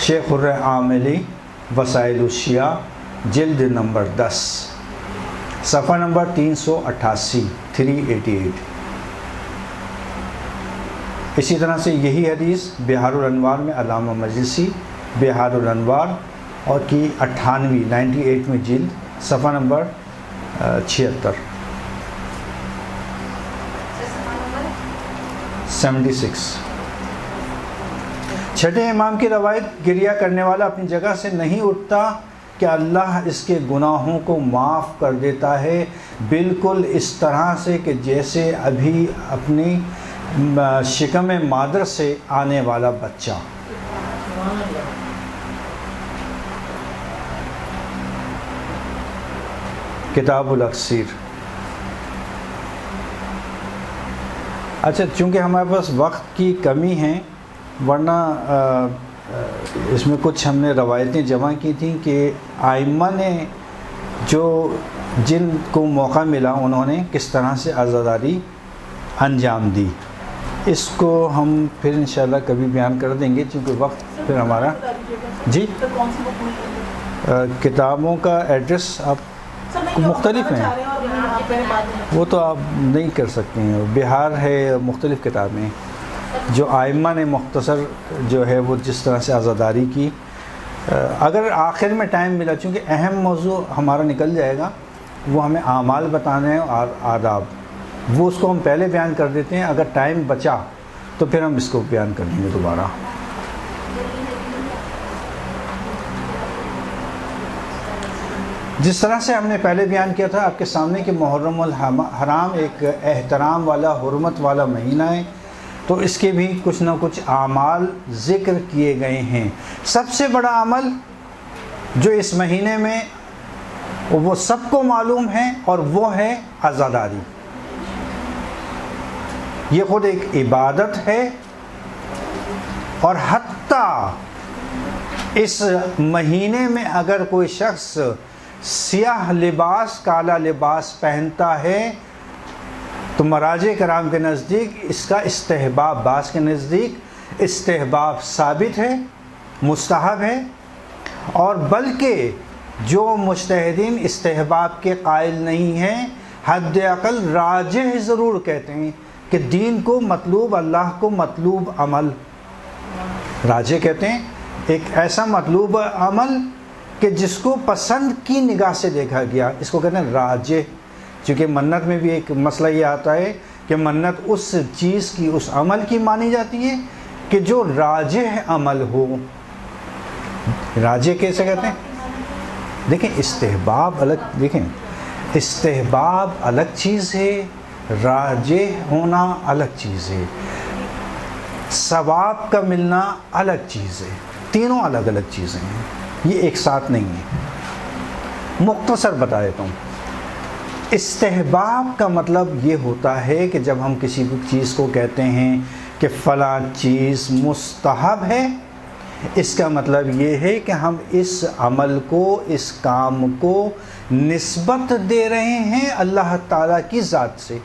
شیخ الرعاملی وسائل الشیعہ جلد نمبر 10 صفحہ نمبر 388۔ اسی طرح سے یہی حدیث بہار الانوار میں علامہ مجلسی بہار الانوار اور کی 98 جلد صفحہ نمبر 76 76۔ چھٹے امام کی روایت، گریہ کرنے والا اپنی جگہ سے نہیں اٹھتا کہ اللہ اس کے گناہوں کو معاف کر دیتا ہے، بالکل اس طرح سے کہ جیسے ابھی اپنی شکم مادر سے آنے والا بچہ۔ کتاب الاکسیر۔ اچھا، چونکہ ہمارے پاس وقت کی کمی ہے، ورنہ اس میں کچھ ہم نے روایتیں جمع کی تھیں کہ ائمہ نے جن کو موقع ملا انہوں نے کس طرح سے عزاداری انجام دی، اس کو ہم پھر انشاءاللہ کبھی بیان کر دیں گے، چونکہ وقت پھر ہمارا۔ جی، کتابوں کا ایڈریس آپ مختلف ہیں، وہ تو آپ نہیں کر سکتے ہیں، بہار ہے، مختلف کتابیں جو ائمہ نے مختصر جو ہے وہ جس طرح سے عزاداری کی۔ اگر آخر میں ٹائم ملا، چونکہ اہم موضوع ہمارا نکل جائے گا، وہ ہمیں اعمال بتانے ہیں اور آداب، وہ اس کو ہم پہلے بیان کر دیتے ہیں، اگر ٹائم بچا تو پھر ہم اس کو بیان کر دیں گے دوبارہ۔ جس طرح سے ہم نے پہلے بیان کیا تھا آپ کے سامنے کہ محرم الحرام ایک احترام والا، حرمت والا مہینہ ہے، تو اس کے بھی کچھ نہ کچھ اعمال ذکر کیے گئے ہیں۔ سب سے بڑا عمل جو اس مہینے میں وہ سب کو معلوم ہے، اور وہ ہے عزاداری۔ یہ خود ایک عبادت ہے، اور حتیٰ اس مہینے میں اگر کوئی شخص سیاہ لباس، کالا لباس پہنتا ہے تو مراجع کرام کے نزدیک اس کا استحباب، بعض کے نزدیک استحباب ثابت ہے، مستحب ہے، اور بلکہ جو مجتہدین استحباب کے قائل نہیں ہیں، حد اقل راجح ضرور کہتے ہیں کہ دین کو مطلوب، اللہ کو مطلوب عمل، راجح کہتے ہیں ایک ایسا مطلوب عمل کہ جس کو پسند کی نگاہ سے دیکھا گیا، اس کو کہتے ہیں راجح۔ چونکہ منت میں بھی ایک مسئلہ یہ آتا ہے کہ منت اس چیز کی، اس عمل کی مانی جاتی ہے کہ جو راجح عمل ہو۔ راجح کیسے کہتے ہیں؟ دیکھیں، استحباب الگ، دیکھیں استحباب الگ چیز ہے، راجح ہونا الگ چیز ہے، ثواب کا ملنا الگ چیز ہے، تینوں الگ الگ چیزیں ہیں، یہ ایک ساتھ نہیں ہے۔ مختصر بتا دیتا ہوں، استحباب کا مطلب یہ ہوتا ہے کہ جب ہم کسی چیز کو کہتے ہیں کہ فلاں چیز مستحب ہے، اس کا مطلب یہ ہے کہ ہم اس عمل کو، اس کام کو نسبت دے رہے ہیں اللہ تعالیٰ کی ذات سے،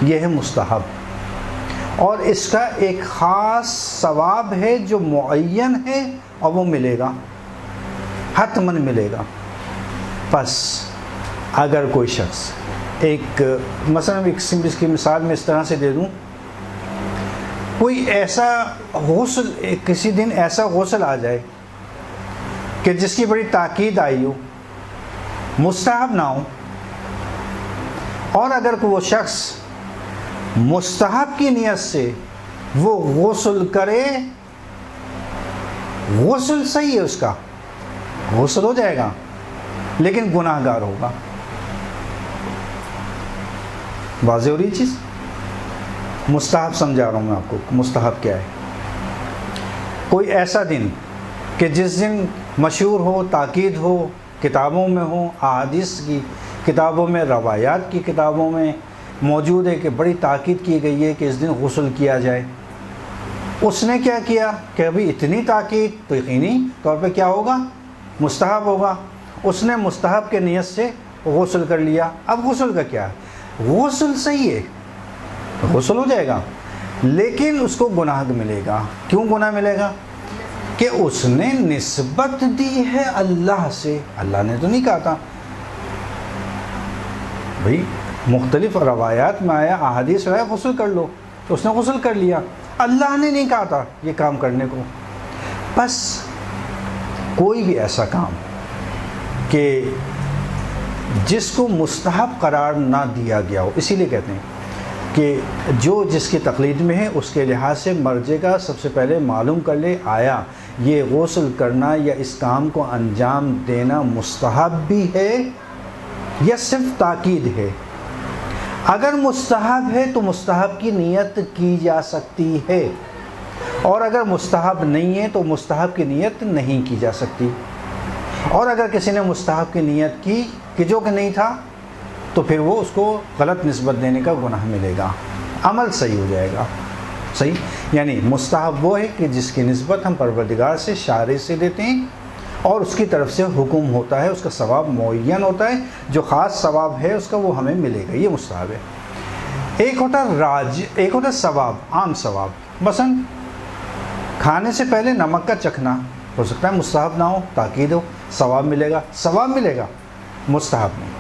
یہ ہے مستحب، اور اس کا ایک خاص ثواب ہے جو معین ہے، اور وہ ملے گا، حتماً ملے گا۔ پس اگر کوئی شخص مثلا اس کی مثال میں اس طرح سے دے دوں، کوئی ایسا غسل، کسی دن ایسا غسل آ جائے کہ جس کی بڑی تاکید آئی ہو، مستحب نہ ہو، اور اگر وہ شخص مستحب کی نیت سے وہ غسل کرے، غسل صحیح ہے، اس کا غسل ہو جائے گا، لیکن گناہ گار ہوگا۔ واضح ہو رہی چیز؟ مستحب سمجھا رہا ہوں میں آپ کو، مستحب کیا ہے۔ کوئی ایسا دن کہ جس دن مشہور ہو، تاکید ہو، کتابوں میں ہو، احادیث کی کتابوں میں، روایات کی کتابوں میں موجود ہے کہ بڑی تاکید کی گئی ہے کہ اس دن غسل کیا جائے۔ اس نے کیا کیا کہ ابھی اتنی تاکید تو یقینی طور پہ کیا ہوگا؟ مستحب ہوگا۔ اس نے مستحب کے نیت سے غسل کر لیا۔ اب غسل کا کیا ہے؟ غسل صحیح ہے، غسل ہو جائے گا، لیکن اس کو گناہ ملے گا۔ کیوں گناہ ملے گا؟ کہ اس نے نسبت دی ہے اللہ سے، اللہ نے تو نہیں کہا تھا بھائی، مختلف روایات میں آیا، احادیث میں آیا غسل کر لو، تو اس نے غسل کر لیا، اللہ نے نہیں کہا تھا یہ کام کرنے کو۔ بس کوئی بھی ایسا کام کہ جس کو مستحب قرار نہ دیا گیا ہو، اسی لیے کہتے ہیں کہ جو جس کی تقلید میں ہے اس کے لحاظ سے مرجع کا سب سے پہلے معلوم کر لے، آیا یہ غسل کرنا یا اس کام کو انجام دینا مستحب بھی ہے یا صرف تاکید ہے؟ اگر مستحب ہے تو مستحب کی نیت کی جا سکتی ہے، اور اگر مستحب نہیں ہے تو مستحب کی نیت نہیں کی جا سکتی. اور اگر کسی نے مستحب کی نیت کی کہ جو کہ نہیں تھا تو پھر وہ اس کو غلط نسبت دینے کا گناہ ملے گا، عمل صحیح ہو جائے گا. صحیح، یعنی مستحب وہ ہے کہ جس کی نسبت ہم پروردگار سے، شارع سے دیتے ہیں، اور اس کی طرف سے حکم ہوتا ہے، اس کا ثواب معین ہوتا ہے، جو خاص ثواب ہے اس کا وہ ہمیں ملے گا، یہ مستحب ہے. ایک ہوتا ثواب، عام ثواب. مثلا کھانے سے پہلے نمک کا چکھنا ہو سکتا ہے مستحب نہ ہو، تاکید ہو، ثواب ملے گا، مستحب نہیں،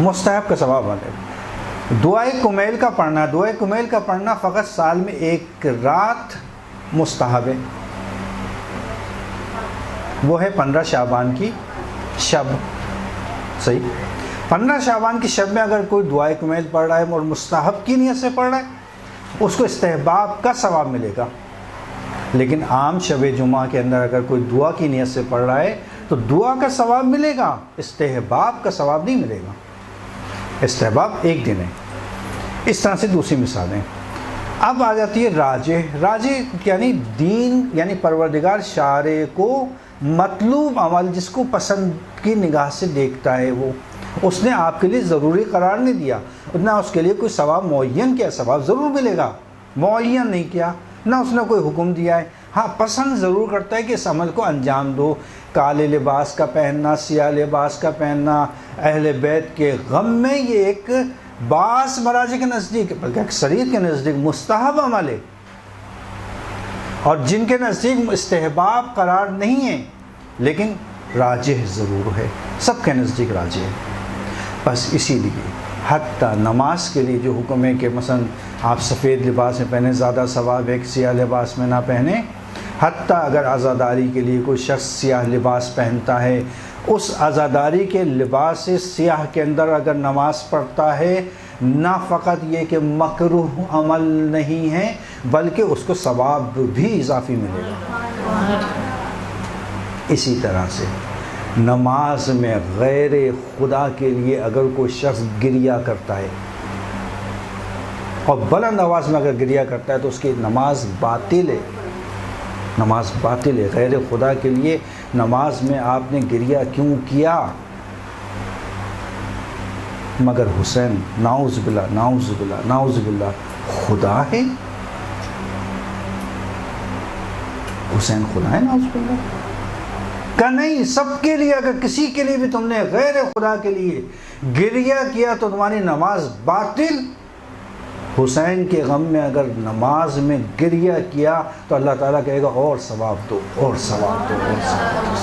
مستحب کا ثواب ملے گا. دعائے کمیل کا پڑھنا فقط سال میں ایک رات مستحب ہے، وہ ہے 15 شعبان کی شب. صحیح، 15 شعبان کی شب میں اگر کوئی دعائے کمیل پڑھ رہا ہے اور مستحب کی نیت سے پڑھ رہا ہے، اس کو استحباب کا ثواب ملے گا. لیکن عام شب جمعہ کے اندر اگر کوئی دعا کی نیت سے پڑھ رہا ہے تو دعا کا ثواب ملے گا، استحباب کا ثواب نہیں ملے گا. استحباب ایک دن ہے. اس طرح سے دوسری مثالیں. اب آ جاتی ہے راجح یعنی دین، یعنی پروردگار شارع کو مطلوب عمل جس کو پسند کی نگاہ سے دیکھتا ہے، وہ اس نے آپ کے لیے ضروری قرار نہیں دیا، نہ اس کے لیے کوئی ثواب معین کیا، ثواب ضرور ملے گا، معین نہیں کیا، نہ اس نے کوئی حکم دیا ہے. ہاں پسند ضرور کرتا ہے کہ اس عمل کو انجام دو. کالے لباس کا پہننا، سیاہ لباس کا پہننا اہل بیت کے غم میں، یہ ایک بعض مراجع کے نزدیک بلکہ اکثریت کے نزدیک مستحب عمل ہے، اور جن کے نزدیک استحباب قرار نہیں ہے لیکن راجح ضرور ہے، سب کے نزدیک راجح ہے. بس اسی لیے حتیٰ نماز کے لیے جو حکم ہے کہ مثلا آپ سفید لباس میں پہنیں زیادہ ثواب ہے کہ سیاہ لباس میں نہ پہنیں. حتیٰ اگر عزاداری کے لیے کوئی شخص سیاہ لباس پہنتا ہے، اس عزاداری کے لباس سیاہ کے اندر اگر نماز پڑھتا ہے، نہ فقط یہ کہ مکروہ عمل نہیں ہے بلکہ اس کو ثواب بھی اضافی ملے گا. اسی طرح سے نماز میں غیر خدا کے لیے اگر کوئی شخص گریہ کرتا ہے، اور بلند آواز میں اگر گریہ کرتا ہے تو اس کی نماز باطل ہے، نماز باطل ہے. غیر خدا کے لیے نماز میں آپ نے گریہ کیوں کیا؟ مگر حسین، نعوذ باللہ نعوذ باللہ نعوذ باللہ، خدا ہے؟ حسین خدا ہے؟ نعوذ باللہ کہ نہیں. سب کے لیے، اگر کسی کے لیے بھی تم نے غیر خدا کے لیے گریہ کیا تو تمہاری نماز باطل. حسین کے غم میں اگر نماز میں گریہ کیا تو اللہ تعالیٰ کہے گا اور ثواب دو، اور ثواب دو، اور ثواب دو.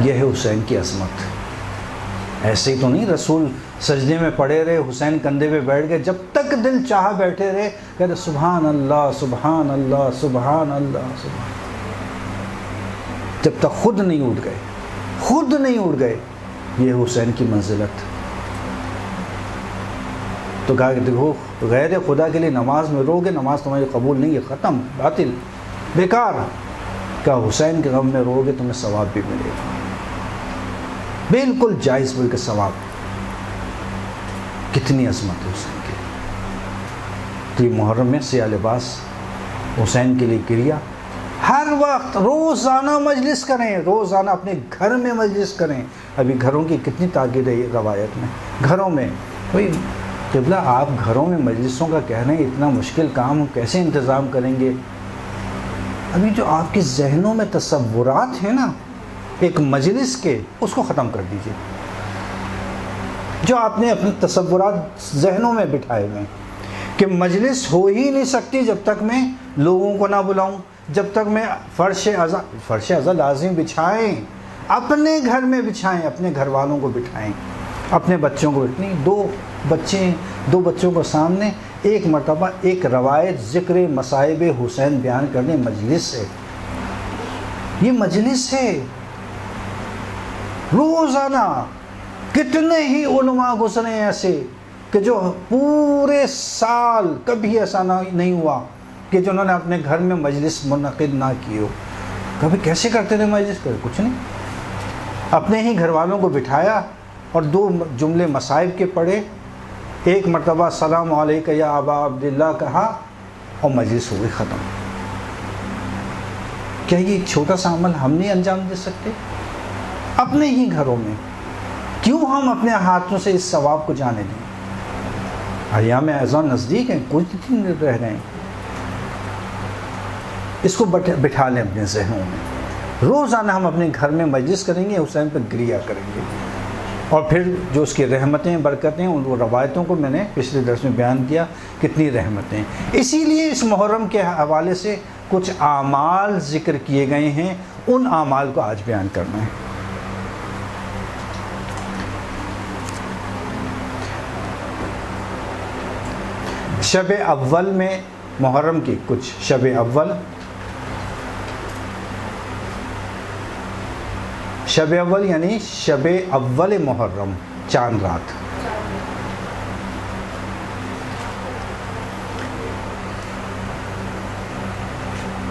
یہ ہے حسین کی عظمت. ایسے ہی تو نہیں رسول سجدے میں پڑے رہے، حسین کندھے پہ بیٹھ گئے، جب تک دل چاہا بیٹھے رہے، کہتے سبحان اللہ سبحان اللہ سبحان اللہ سبحان، جب تک خود نہیں اٹھ گئے. یہ حسین کی منزلت. تو کہا کہ دیکھو غیر خدا کے لیے نماز میں رو گے، نماز تمہاری قبول نہیں ہے، ختم، باطل، بیکار. کہا حسین کے غم میں رو گے تمہیں ثواب بھی ملے گا، بالکل جائز، بلکہ ثواب. کتنی عظمت ہے حسین کی. تو یہ محرم میں سیاہ لباس، حسین کے لیے گریہ، ہر وقت روزانہ مجلس کریں، روزانہ اپنے گھر میں مجلس کریں. ابھی گھروں کی کتنی تاکید ہے روایت میں، گھروں میں. بھائی قبلہ آپ گھروں میں مجلسوں کا کہہ رہے ہیں، اتنا مشکل کام کیسے انتظام کریں گے؟ ابھی جو آپ کے ذہنوں میں تصورات ہیں نا ایک مجلس کے، اس کو ختم کر دیجئے. جو آپ نے اپنے تصورات ذہنوں میں بٹھائے ہوئے ہیں کہ مجلس ہو ہی نہیں سکتی جب تک میں لوگوں کو نہ بلاؤں، جب تک میں فرش ازا لازم بچھائیں، اپنے گھر میں بچھائیں، اپنے گھر والوں کو بٹھائیں، اپنے بچوں کو بٹھائیں. دو بچوں کو سامنے ایک مرتبہ ایک روایت ذکر مصائب حسین بیان کرنے مجلس سے. یہ مجلس ہے روزانہ. کتنے ہی علماء گزرے ہیں ایسے کہ جو پورے سال کبھی ایسا نہیں ہوا کہ جنہوں نے اپنے گھر میں مجلس منعقد نہ کی ہو. کبھی کیسے کرتے تھے مجلس؟ کچھ نہیں، اپنے ہی گھر والوں کو بٹھایا اور 2 جملے مصائب کے پڑھے، ایک مرتبہ السلام علیکم یا ابا عبداللہ کہا اور مجلس ہو گئی ختم. کیا یہ ایک چھوٹا سا عمل ہم نہیں انجام دے سکتے اپنے ہی گھروں میں؟ کیوں ہم اپنے ہاتھوں سے اس ثواب کو جانے دیں؟ ایام اذان نزدیک ہیں، کچھ دن رہ رہے ہیں. اس کو بٹھا لیں اپنے ذہنوں میں. روزانہ ہم اپنے گھر میں مجلس کریں گے، حسین پہ گریہ کریں گے، اور پھر جو اس کی رحمتیں برکتیں ان وہ روایتوں کو میں نے پچھلے درس میں بیان کیا کتنی رحمتیں. اسی لیے اس محرم کے حوالے سے کچھ اعمال ذکر کیے گئے ہیں، ان اعمال کو آج بیان کرنا ہے. شب اول میں محرم کی کچھ شب اول یعنی شب اول محرم، چاند رات.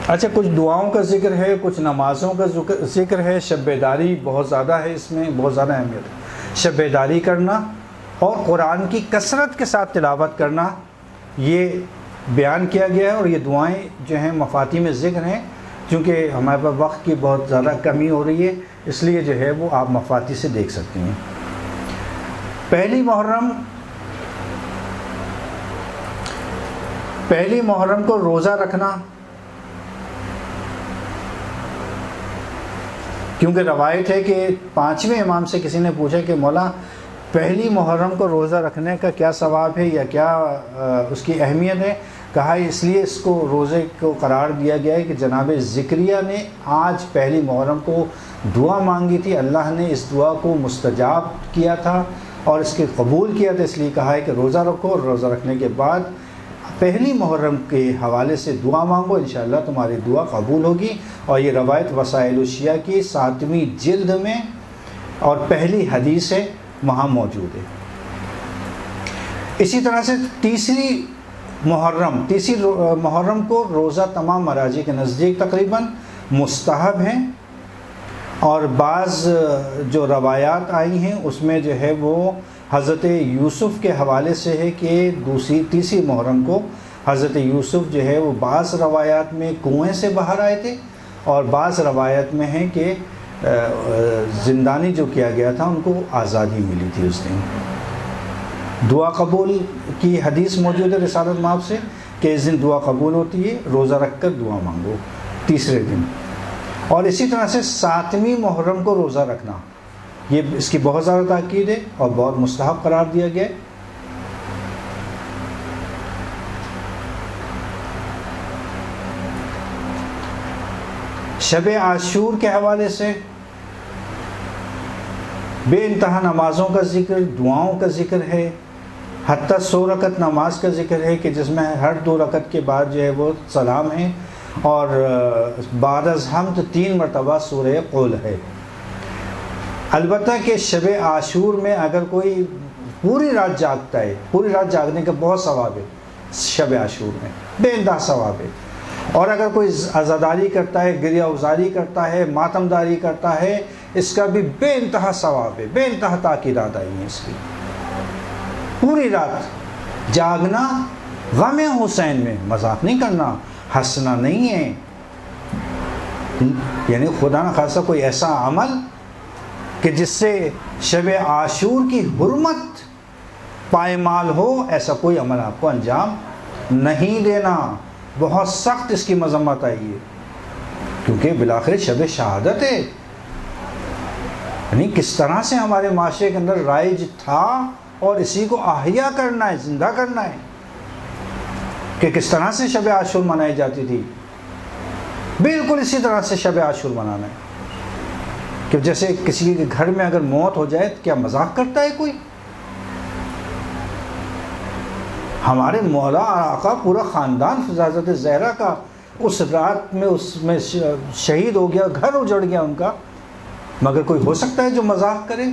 اچھا، کچھ دعاؤں کا ذکر ہے، کچھ نمازوں کا ذکر ہے. شب بیداری بہت زیادہ ہے، اس میں بہت زیادہ اہمیت ہے. شب بیداری کرنا اور قرآن کی کثرت کے ساتھ تلاوت کرنا یہ بیان کیا گیا ہے، اور یہ دعائیں جو ہیں مفاتیح میں ذکر ہیں. چونکہ ہمارے پاس وقت کی بہت زیادہ کمی ہو رہی ہے، اس لیے جو ہے وہ آپ مفاتیح سے دیکھ سکتے ہیں. پہلی محرم کو روزہ رکھنا، کیونکہ روایت ہے کہ 5ویں امام سے کسی نے پوچھا کہ مولا پہلی محرم کو روزہ رکھنے کا کیا ثواب ہے یا کیا اس کی اہمیت ہے؟ کہا اس لیے اس کو روزے کو قرار دیا گیا ہے کہ جناب زکریا نے آج پہلی محرم کو دعا مانگی تھی، اللہ نے اس دعا کو مستجاب کیا تھا اور اس کے قبول کیا تھا، اس لیے کہا ہے کہ روزہ رکھو، اور روزہ رکھنے کے بعد پہلی محرم کے حوالے سے دعا مانگو، انشاءاللہ تمہاری دعا قبول ہوگی. اور یہ روایت وسائل الشیعہ کی 7ویں جلد میں اور پہلی حدیث ہے، وہاں موجود ہے. اسی طرح سے تیسری محرم کو روزہ تمام مراجع کے نزدیک تقریباً مستحب ہیں، اور بعض جو روایات آئی ہیں اس میں جو ہے وہ حضرت یوسف کے حوالے سے ہے کہ تیسری محرم کو حضرت یوسف جو ہے وہ بعض روایات میں کنویں سے باہر آئے تھے، اور بعض روایت میں ہے کہ زندانی جو کیا گیا تھا ان کو آزادی ملی تھی اس دن. دعا قبول کی حدیث موجود ہے رسالت مآب سے کہ اس دن دعا قبول ہوتی ہے، روزہ رکھ کر دعا مانگو تیسرے دن. اور اسی طرح سے 7ویں محرم کو روزہ رکھنا، یہ اس کی بہت زیادہ تاکید ہے اور بہت مستحب قرار دیا گیا ہے. شب عاشور کے حوالے سے بے انتہا نمازوں کا ذکر، دعاؤں کا ذکر ہے، حتیٰ 100 رکعت نماز کا ذکر ہے کہ جس میں ہر 2 رکعت کے بعد جو ہے وہ سلام ہے، اور بعد از حمد 3 مرتبہ سورہ قول ہے. البتہ کہ شب عاشور میں اگر کوئی پوری رات جاگتا ہے، پوری رات جاگنے کا بہت ثواب ہے شب عاشور میں، بے انتہا ثواب ہے. اور اگر کوئی عزاداری کرتا ہے، گریہ ازاری کرتا ہے، ماتمداری کرتا ہے، اس کا بھی بے انتہا ثواب ہے. بے انتہا تاکیدات آئی ہیں اس کی. پوری رات جاگنا غم حسین میں، مذاق نہیں کرنا، ہنسنا نہیں ہے. یعنی خدا نہ خاصہ کوئی ایسا عمل کہ جس سے شب عاشور کی حرمت پائمال ہو، ایسا کوئی عمل آپ کو انجام نہیں دینا. بہت سخت اس کی مذمت آئی ہے، کیونکہ بالآخر شب شہادت ہے. یعنی کس طرح سے ہمارے معاشرے کے اندر رائج تھا اور اسی کو احیا کرنا ہے، زندہ کرنا ہے، کہ کس طرح سے شب عاشور منائی جاتی تھی. بالکل اسی طرح سے شب عاشور منانا ہے کہ جیسے کسی کے گھر میں اگر موت ہو جائے تو کیا مذاق کرتا ہے کوئی؟ ہمارے مولا آقا پورا خاندان حضرت زہرا کا اس رات میں اس میں شہید ہو گیا، گھر اجڑ گیا ان کا، مگر کوئی ہو سکتا ہے جو مذاق کرے؟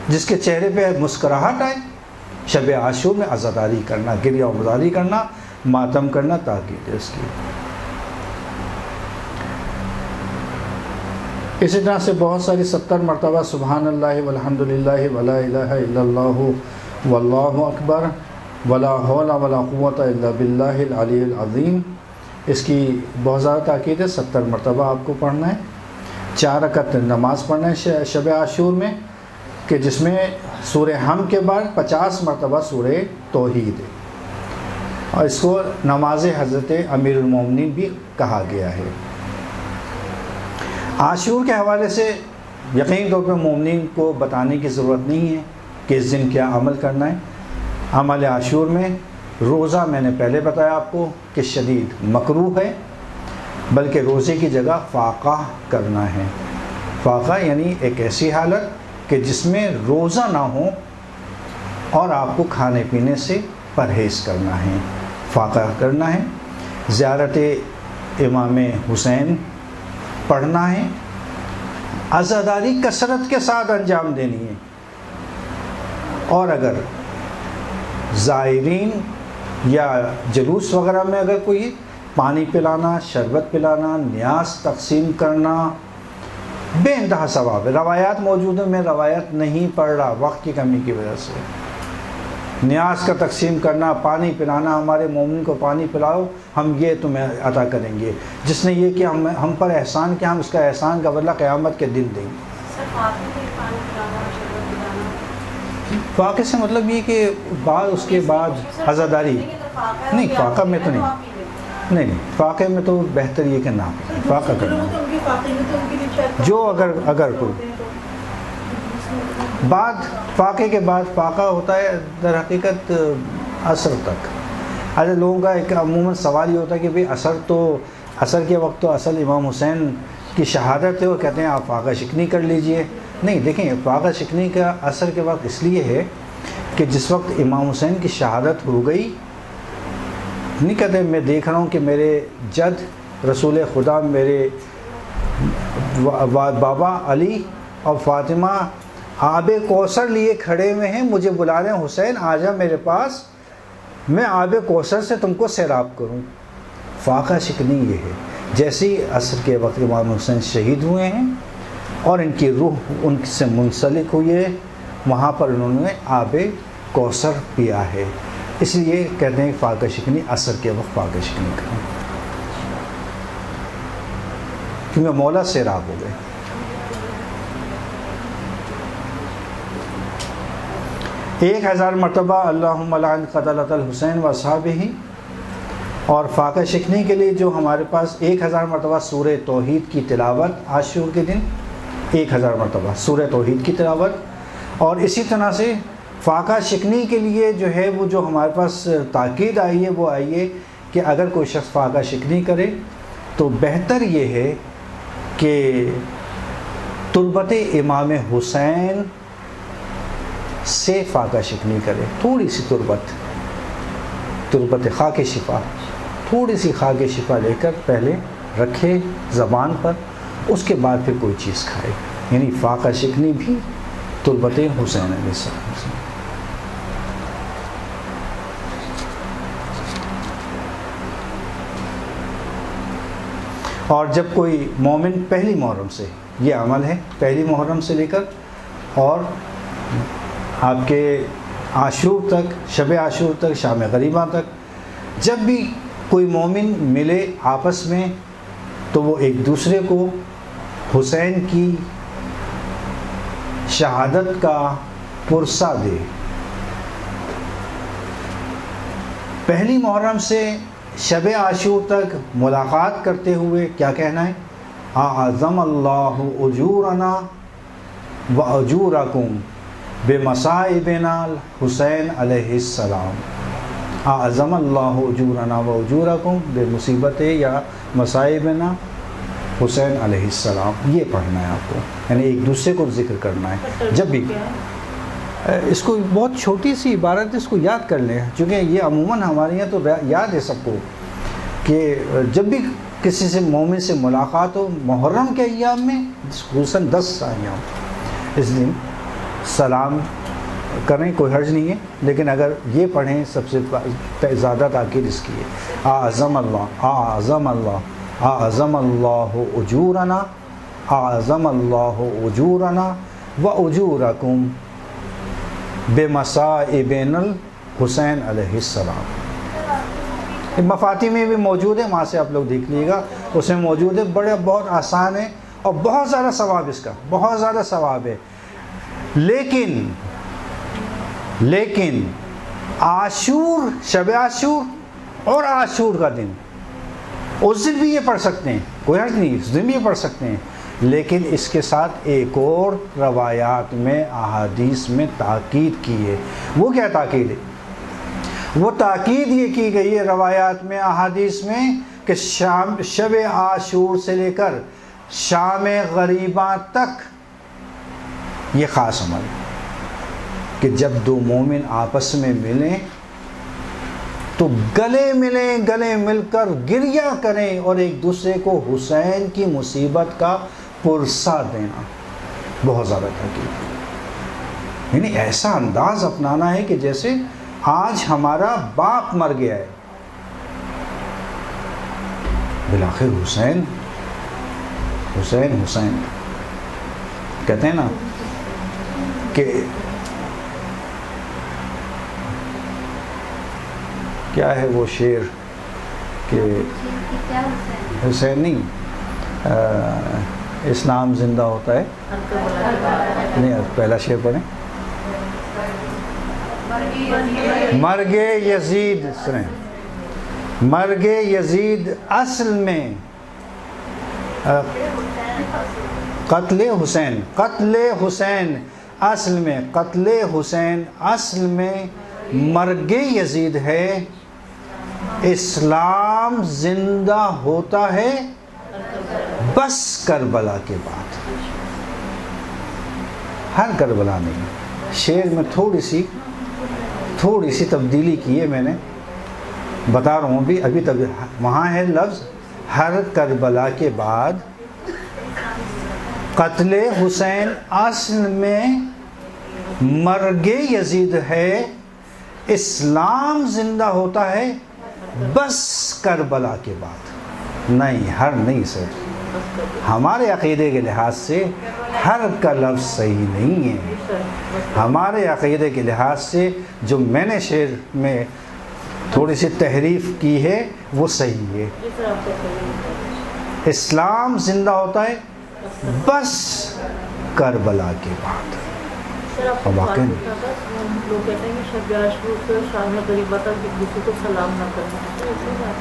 جس کے چہرے پہ مسکراہٹ آئے. شب عاشور میں عزاداری کرنا، گریہ عزاداری کرنا، ماتم کرنا تاکید ہے اس کی. اسی طرح سے بہت ساری 70 مرتبہ سبحان اللہ والحمد للہ ولا الہ الا اللہ واللہ اکبر ولا حول ولا قوت الا باللہ العلی العظیم، اس کی بہت زیادہ تاکید ہے. 70 مرتبہ آپ کو پڑھنا ہے. 4 رکعت نماز پڑھنا ہے شب عاشور میں، کہ جس میں سورہ حمد کے بعد 50 مرتبہ سورہ توحید ہے، اور اس کو نماز حضرت امیر المومنین بھی کہا گیا ہے. عاشور کے حوالے سے یقینی طور پہ مومنین کو بتانے کی ضرورت نہیں ہے کہ اس دن کیا عمل کرنا ہے. عمل عاشور میں روزہ میں نے پہلے بتایا آپ کو کہ شدید مکروہ ہے، بلکہ روزے کی جگہ فاقہ کرنا ہے. فاقہ یعنی ایک ایسی حالت کہ جس میں روزہ نہ ہو اور آپ کو کھانے پینے سے پرہیز کرنا ہے، فاقہ کرنا ہے. زیارت امام حسین پڑھنا ہے. عزاداری کثرت کے ساتھ انجام دینی ہے. اور اگر زائرین یا جلوس وغیرہ میں اگر کوئی پانی پلانا، شربت پلانا، نیاز تقسیم کرنا، بے انتہا ثواب ہے. روایات موجود ہیں، میں روایت نہیں پڑھ رہا وقت کی کمی کی وجہ سے. نیاز کا تقسیم کرنا، پانی پلانا، ہمارے مومن کو پانی پلاؤ، ہم یہ تمہیں عطا کریں گے. جس نے یہ کہ ہم پر احسان کیا، ہم اس کا احسان کا بدلہ قیامت کے دن دیں گے. فاقے سے مطلب یہ کہ بعد اس کے بعد عزاداری نہیں، فاقہ میں تو نہیں، فاقے میں تو بہتر یہ کہ نہ فاقہ کرنا. جو اگر کوئی بعد فاقے کے بعد فاقہ ہوتا ہے در حقیقت عصر تک. اچھا، لوگوں کا ایک عموماً سوال یہ ہوتا ہے کہ بھئی عصر کے وقت تو اصل امام حسین کی شہادت ہے، اور کہتے ہیں آپ فاقہ شکنی کر لیجئے. نہیں، دیکھیں، فاقہ شکنی کا عصر کے وقت اس لیے ہے کہ جس وقت امام حسین کی شہادت ہو گئی، نہیں کہتے میں دیکھ رہا ہوں کہ میرے جد رسول خدا، میرے بابا علی اور فاطمہ آب کوثر لیے کھڑے ہوئے ہیں، مجھے بلا رہے ہیں، حسین آ جا میرے پاس، میں آب کوثر سے تم کو سیراب کروں. فاقہ شکنی یہ ہے. جیسے ہی عصر کے وقت امام حسین شہید ہوئے ہیں اور ان کی روح ان سے منسلک ہوئی ہے، وہاں پر انہوں نے آب کوثر پیا ہے. اس لیے کہتے ہیں فاقہ شکنی، عصر کے وقت فاقہ شکنی کریں، کیونکہ مولا سیراب ہو گئے. ایک 1000 مرتبہ اللہم لعن قتلۃ الحسین و اصحابہ. اور فاقہ شکنی کے لیے جو ہمارے پاس 1000 مرتبہ سورہ توحید کی تلاوت عاشور کے دن، 1000 مرتبہ سورہ توحید کی تلاوت. اور اسی طرح سے فاقہ شکنی کے لیے جو ہے وہ جو ہمارے پاس تاکید آئی ہے وہ آئی ہے کہ اگر کوئی شخص فاقہ شکنی کرے تو بہتر یہ ہے کہ تربت امام حسین سے فاقہ شکنی کرے. تھوڑی سی تربت خاک شفا، تھوڑی سی خاک شفا لے کر پہلے رکھے زبان پر، اس کے بعد پھر کوئی چیز کھائے. یعنی فاقہ شکنی بھی تربت حسین علیہ السلام سے. اور جب کوئی مومن پہلی محرم سے، یہ عمل ہے پہلی محرم سے لے کر اور آپ کے عاشور تک، شب عاشور تک، شام غریبہ تک، جب بھی کوئی مومن ملے آپس میں تو وہ ایک دوسرے کو حسین کی شہادت کا پرسہ دے. پہلی محرم سے شب عاشور تک ملاقات کرتے ہوئے کیا کہنا ہے؟ اعظم اللہ اجورنا و اجورکم بمصائبنا الحسین علیہ السلام. اعظم اللہ اجورنا و اجورکم بمصیبت یا مصائبنا حسین علیہ السلام. یہ پڑھنا ہے آپ کو، یعنی ایک دوسرے کو ذکر کرنا ہے. جب بھی اس کو بہت چھوٹی سی عبارت، اس کو یاد کر لیں، چونکہ یہ عموماً ہمارے یہاں تو یاد ہے سب کو، کہ جب بھی کسی سے مومن سے ملاقات ہو محرم کے ایام میں، خصوصاً 10 ایام اس دن، سلام کریں کوئی حرج نہیں ہے، لیکن اگر یہ پڑھیں سب سے زیادہ تاکید اس کی ہے، اعظم اللہ اعظم اللہ اعظم اللہ اجورنا اعظم اللہ اجورنا و اجورکم بمصائبن الحسین علیہ السلام۔ مفاتی میں بھی موجود ہے، وہاں سے آپ لوگ دیکھ لیے گا، اس میں موجود ہے، بہت آسان ہے اور بہت زیادہ ثواب اس کا، بہت زیادہ ثواب ہے۔ لیکن عاشور، شب عاشور اور عاشور کا دن، اس دن بھی یہ پڑھ سکتے ہیں، کوئی حرج نہیں، اس دن بھی یہ پڑھ سکتے ہیں، لیکن اس کے ساتھ ایک اور روایات میں احادیث میں تاکید کی ہے۔ وہ کیا تاکید ہے؟ وہ تاکید یہ کی گئی ہے روایات میں، احادیث میں، کہ شب عاشور سے لے کر شام غریباں تک یہ خاص عمل ہے کہ جب دو مومن آپس میں ملیں تو گلے ملیں، گلے مل کر گریہ کریں اور ایک دوسرے کو حسین کی مصیبت کا پرسہ دینا، بہت زیادہ تاکید، یعنی ایسا انداز اپنانا ہے کہ جیسے آج ہمارا باپ مر گیا ہے، بالآخر حسین حسین حسین کہتے ہیں نا کہ کیا ہے وہ شعر کہ حسین نہیں، اسلام زندہ ہوتا ہے، نہیں پہلا شعر پڑھیں، مرگ یزید، سنیں، مرگ یزید اصل میں قتل حسین، قتل حسین اصل میں، قتل حسین اصل میں مرگ یزید ہے، اسلام زندہ ہوتا ہے بس کربلا کے بعد، ہر کربلا نہیں۔ شعر میں تھوڑی سی تبدیلی کی ہے میں نے، بتا رہا ہوں ابھی تک وہاں ہے لفظ ہر کربلا کے بعد، قتل حسین اصل میں مرگ یزید ہے، اسلام زندہ ہوتا ہے بس کربلا کے بعد، نہیں ہر نہیں سر، ہمارے عقیدے کے لحاظ سے ہر کا لفظ صحیح نہیں ہے، ہمارے عقیدے کے لحاظ سے جو میں نے شعر میں تھوڑی سی تحریف کی ہے وہ صحیح ہے، اسلام زندہ ہوتا ہے بس کربلا کے بعد۔ واقعی لوگ کہتے ہیں کہ شب عاشور سے شام غریبہ تک ایک دوسرے کو سلام نہ کرنا،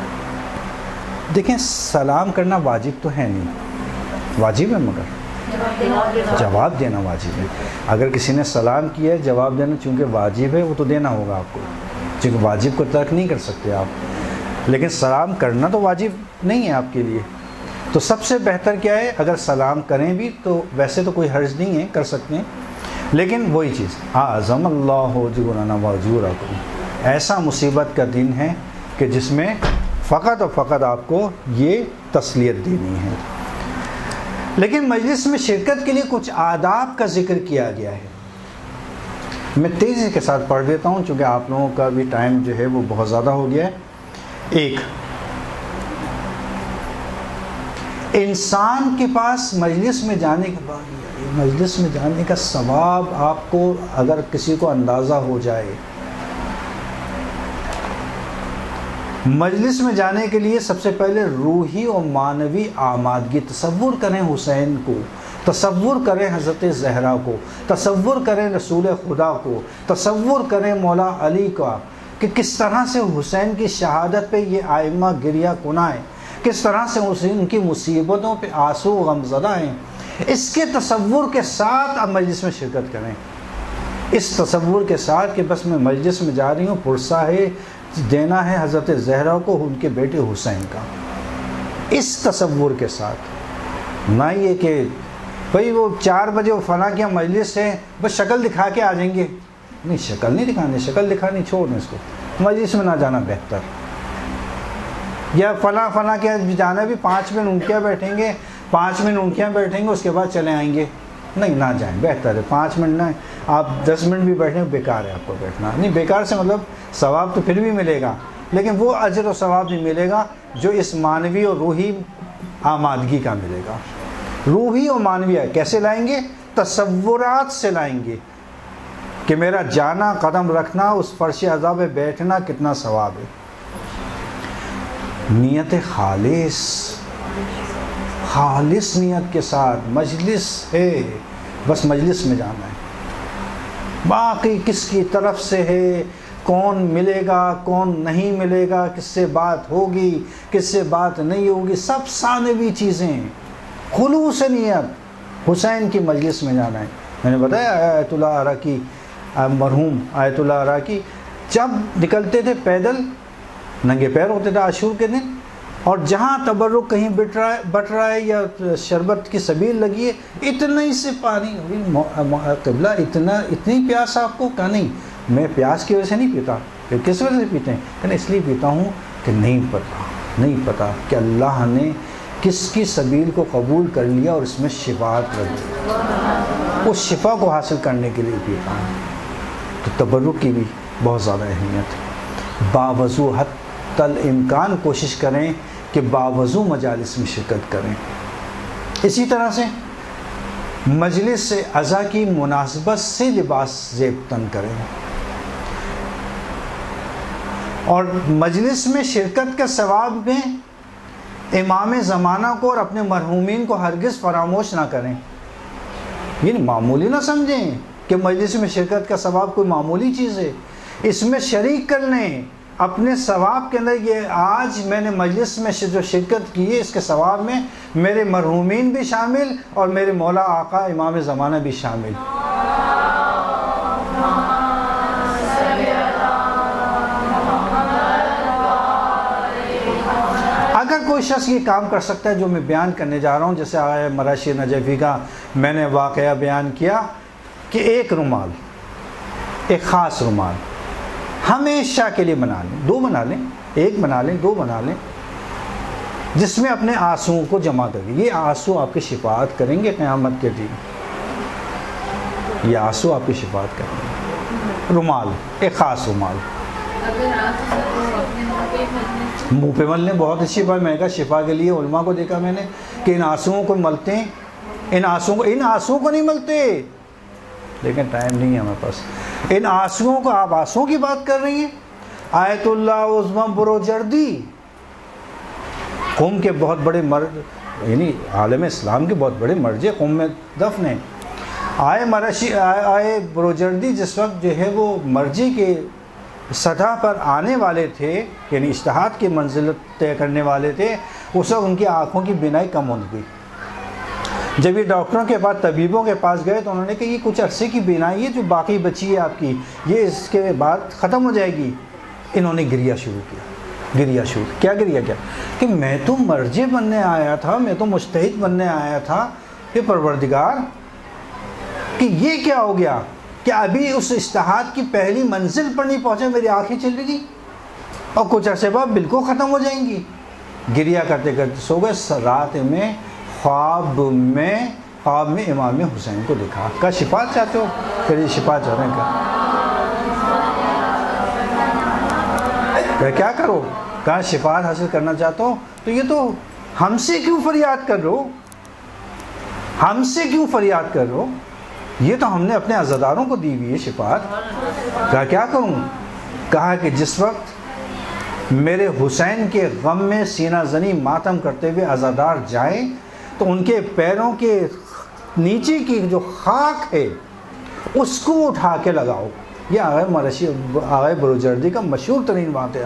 دیکھیں سلام کرنا واجب تو ہے نہیں، واجب ہے مگر جواب دینا واجب ہے۔ اگر کسی نے سلام کیا ہے جواب دینا چونکہ واجب ہے، وہ تو دینا ہوگا آپ کو، چونکہ واجب کو ترک نہیں کر سکتے آپ، لیکن سلام کرنا تو واجب نہیں ہے آپ کے لیے۔ تو سب سے بہتر کیا ہے، اگر سلام کریں بھی تو ویسے تو کوئی حرج نہیں ہے، کر سکتے ہیں، لیکن وہی چیز اعظم اللہ اجورنا و اجورکم، ایسا مصیبت کا دن ہے کہ جس میں فقط اور فقط آپ کو یہ تسلیت دینی ہے۔ لیکن مجلس میں شرکت کے لیے کچھ آداب کا ذکر کیا گیا ہے، میں تیزی کے ساتھ پڑھ دیتا ہوں چونکہ آپ لوگوں کا بھی ٹائم جو ہے وہ بہت زیادہ ہو گیا ہے۔ ایک، انسان کے پاس مجلس میں جانے کے بعد، مجلس میں جانے کا ثواب آپ کو اگر کسی کو اندازہ ہو جائے، مجلس میں جانے کے لیے سب سے پہلے روحی اور معنوی آمادگی، تصور کریں حسین کو، تصور کریں حضرت زہرا کو، تصور کریں رسول خدا کو، تصور کریں مولا علی کا کہ کس طرح سے حسین کی شہادت پہ یہ آئمہ گریہ کناں ہیں، کس طرح سے ان کی مصیبتوں پہ آنسو غمزدہ ہیں، اس کے تصور کے ساتھ آپ مجلس میں شرکت کریں، اس تصور کے ساتھ کہ بس میں مجلس میں جا رہی ہوں، پرسہ ہے دینا ہے حضرت زہرا کو ان کے بیٹے حسین کا، اس تصور کے ساتھ، نہ یہ کہ بھئی وہ 4 بجے وہ فلاں کیا مجلس ہے بس شکل دکھا کے آ جائیں گے، نہیں شکل نہیں دکھانی، شکل دکھانی چھوڑ دیں اس کو، مجلس میں نہ جانا بہتر، یا فلاں کیا جانا بھی 5 منٹ انکیاں بیٹھیں گے، 5 منٹ انکیاں بیٹھیں گے اس کے بعد چلے آئیں گے، نہیں نہ جائیں، بہتر ہے 5 منٹ نہ آپ 10 منٹ بھی بیٹھیں بیکار ہے آپ کو بیٹھنا. نہیں بیکار سے مطلب ثواب تو پھر بھی ملے گا, لیکن وہ اجر و ثواب نہیں ملے گا جو اس معنوی اور روحی آمادگی کا ملے گا. روحی اور معنوی کیسے لائیں گے؟ تصورات سے لائیں گے کہ میرا جانا قدم رکھنا اس فرش عذاب میں بیٹھنا کتنا ثواب ہے. نیت خالص نیت کے ساتھ مجلس ہے, بس مجلس میں جانا ہے, باقی کس کی طرف سے ہے, کون ملے گا کون نہیں ملے گا, کس سے بات ہوگی کس سے بات نہیں ہوگی, سب ثانوی چیزیں. خلوص نیت حسین کی مجلس میں جانا ہے. میں نے بتایا آیت اللہ عراقی, مرحوم آیت اللہ عراقی جب نکلتے تھے پیدل, ننگے پیر ہوتے تھے عاشور کے دن, اور جہاں تبرک کہیں بٹ رہا ہے یا شربت کی سبیل لگی ہے, اتنے سے پانی, قبلہ اتنی پیاس آپ کو, کہا نہیں میں پیاس کی وجہ سے نہیں پیتا. پھر کس وجہ سے پیتے ہیں؟ کہنا اس لیے پیتا ہوں کہ نہیں پتا کہ اللہ نے کس کی سبیل کو قبول کر لیا اور اس میں شفاعت رکھ دی, اس شفا کو حاصل کرنے کے لیے پیتا ہوں. تو تبرک کی بھی بہت زیادہ اہمیت ہے. باوضو حتی الامکان کوشش کریں کہ باوضو مجالس میں شرکت کریں. اسی طرح سے مجلس سے عزا کی مناسبت سے لباس زیب تن کریں, اور مجلس میں شرکت کے ثواب میں امام زمانہ کو اور اپنے مرحومین کو ہرگز فراموش نہ کریں. یہ معمولی نہ سمجھیں کہ مجلس میں شرکت کا ثواب کوئی معمولی چیز ہے. اس میں شریک کر لیں اپنے ثواب کے اندر. یہ آج میں نے مجلس میں جو شرکت کی ہے اس کے ثواب میں میرے مرحومین بھی شامل اور میرے مولا آقا امام زمانہ بھی شامل. اگر کوئی شخص یہ کام کر سکتا ہے جو میں بیان کرنے جا رہا ہوں, جیسے آیا مراشی نجفی کا میں نے واقعہ بیان کیا کہ ایک رومال, ایک خاص رومال ہمیشہ کے لیے بنا لیں, 2 بنا لیں, 1 بنا لیں, 2 بنا لیں, جس میں اپنے آنسوؤں کو جمع کریں. یہ آنسو آپ کی شفاعت کریں گے قیامت کے دن, یہ آنسو آپ کی شفاعت کریں گے. رومال, ایک خاص رومال منہ پہ ملنے, بہت اچھی بات. میں نے کہا شفا کے لیے علماء کو دیکھا میں نے کہ ان آنسوؤں کو ملتے ہیں, ان آنسوؤں کو نہیں ملتے, لیکن ٹائم نہیں ہے ہمارے پاس. ان آنسوؤں کو, آپ آنسوؤں کی بات کر رہی ہیں. آیت اللہ عظمہ بروجردی قوم کے بہت بڑے مرد, یعنی عالم اسلام کے بہت بڑے مرجع قوم میں دفن ہیں. آئے بروجردی جس وقت جو ہے وہ مرجع کے سطح پر آنے والے تھے, یعنی اجتہاد کی منزلت طے کرنے والے تھے, اس وقت ان کی آنکھوں کی بینائی کم ہو گئی. جب یہ ڈاکٹروں کے پاس, طبیبوں کے پاس گئے تو انہوں نے کہا یہ کچھ عرصے کی بینائی ہے جو باقی بچی ہے آپ کی, یہ اس کے بعد ختم ہو جائے گی. انہوں نے گریا شروع کیا کہ میں تو مرجع بننے آیا تھا, میں تو مجتہد بننے آیا تھا, یہ پروردگار کہ یہ کیا ہو گیا کہ ابھی اس اجتہاد کی پہلی منزل پر نہیں پہنچے, میری آنکھیں چل گی اور کچھ عرصے بعد بالکل ختم ہو جائیں گی. گریا کرتے کرتے سو گئے. رات میں خواب میں امام حسین کو دیکھا. کہا شفاعت چاہتے ہو؟ پھر یہ شفاعت چاہتے ہیں. کیا کرو؟ کہا شفاعت حاصل کرنا چاہتا ہو تو یہ تو ہم سے کیوں فریاد کر رہو, یہ تو ہم نے اپنے عزاداروں کو دی ہوئی ہے شفاعت. کہا کیا کروں؟ کہا کہ جس وقت میرے حسین کے غم میں سینہ زنی ماتم کرتے ہوئے عزادار جائیں تو ان کے پیروں کے نیچے کی جو خاک ہے اس کو اٹھا کے لگاؤ. یہ آغا بروجردی کا مشہور ترین بات ہے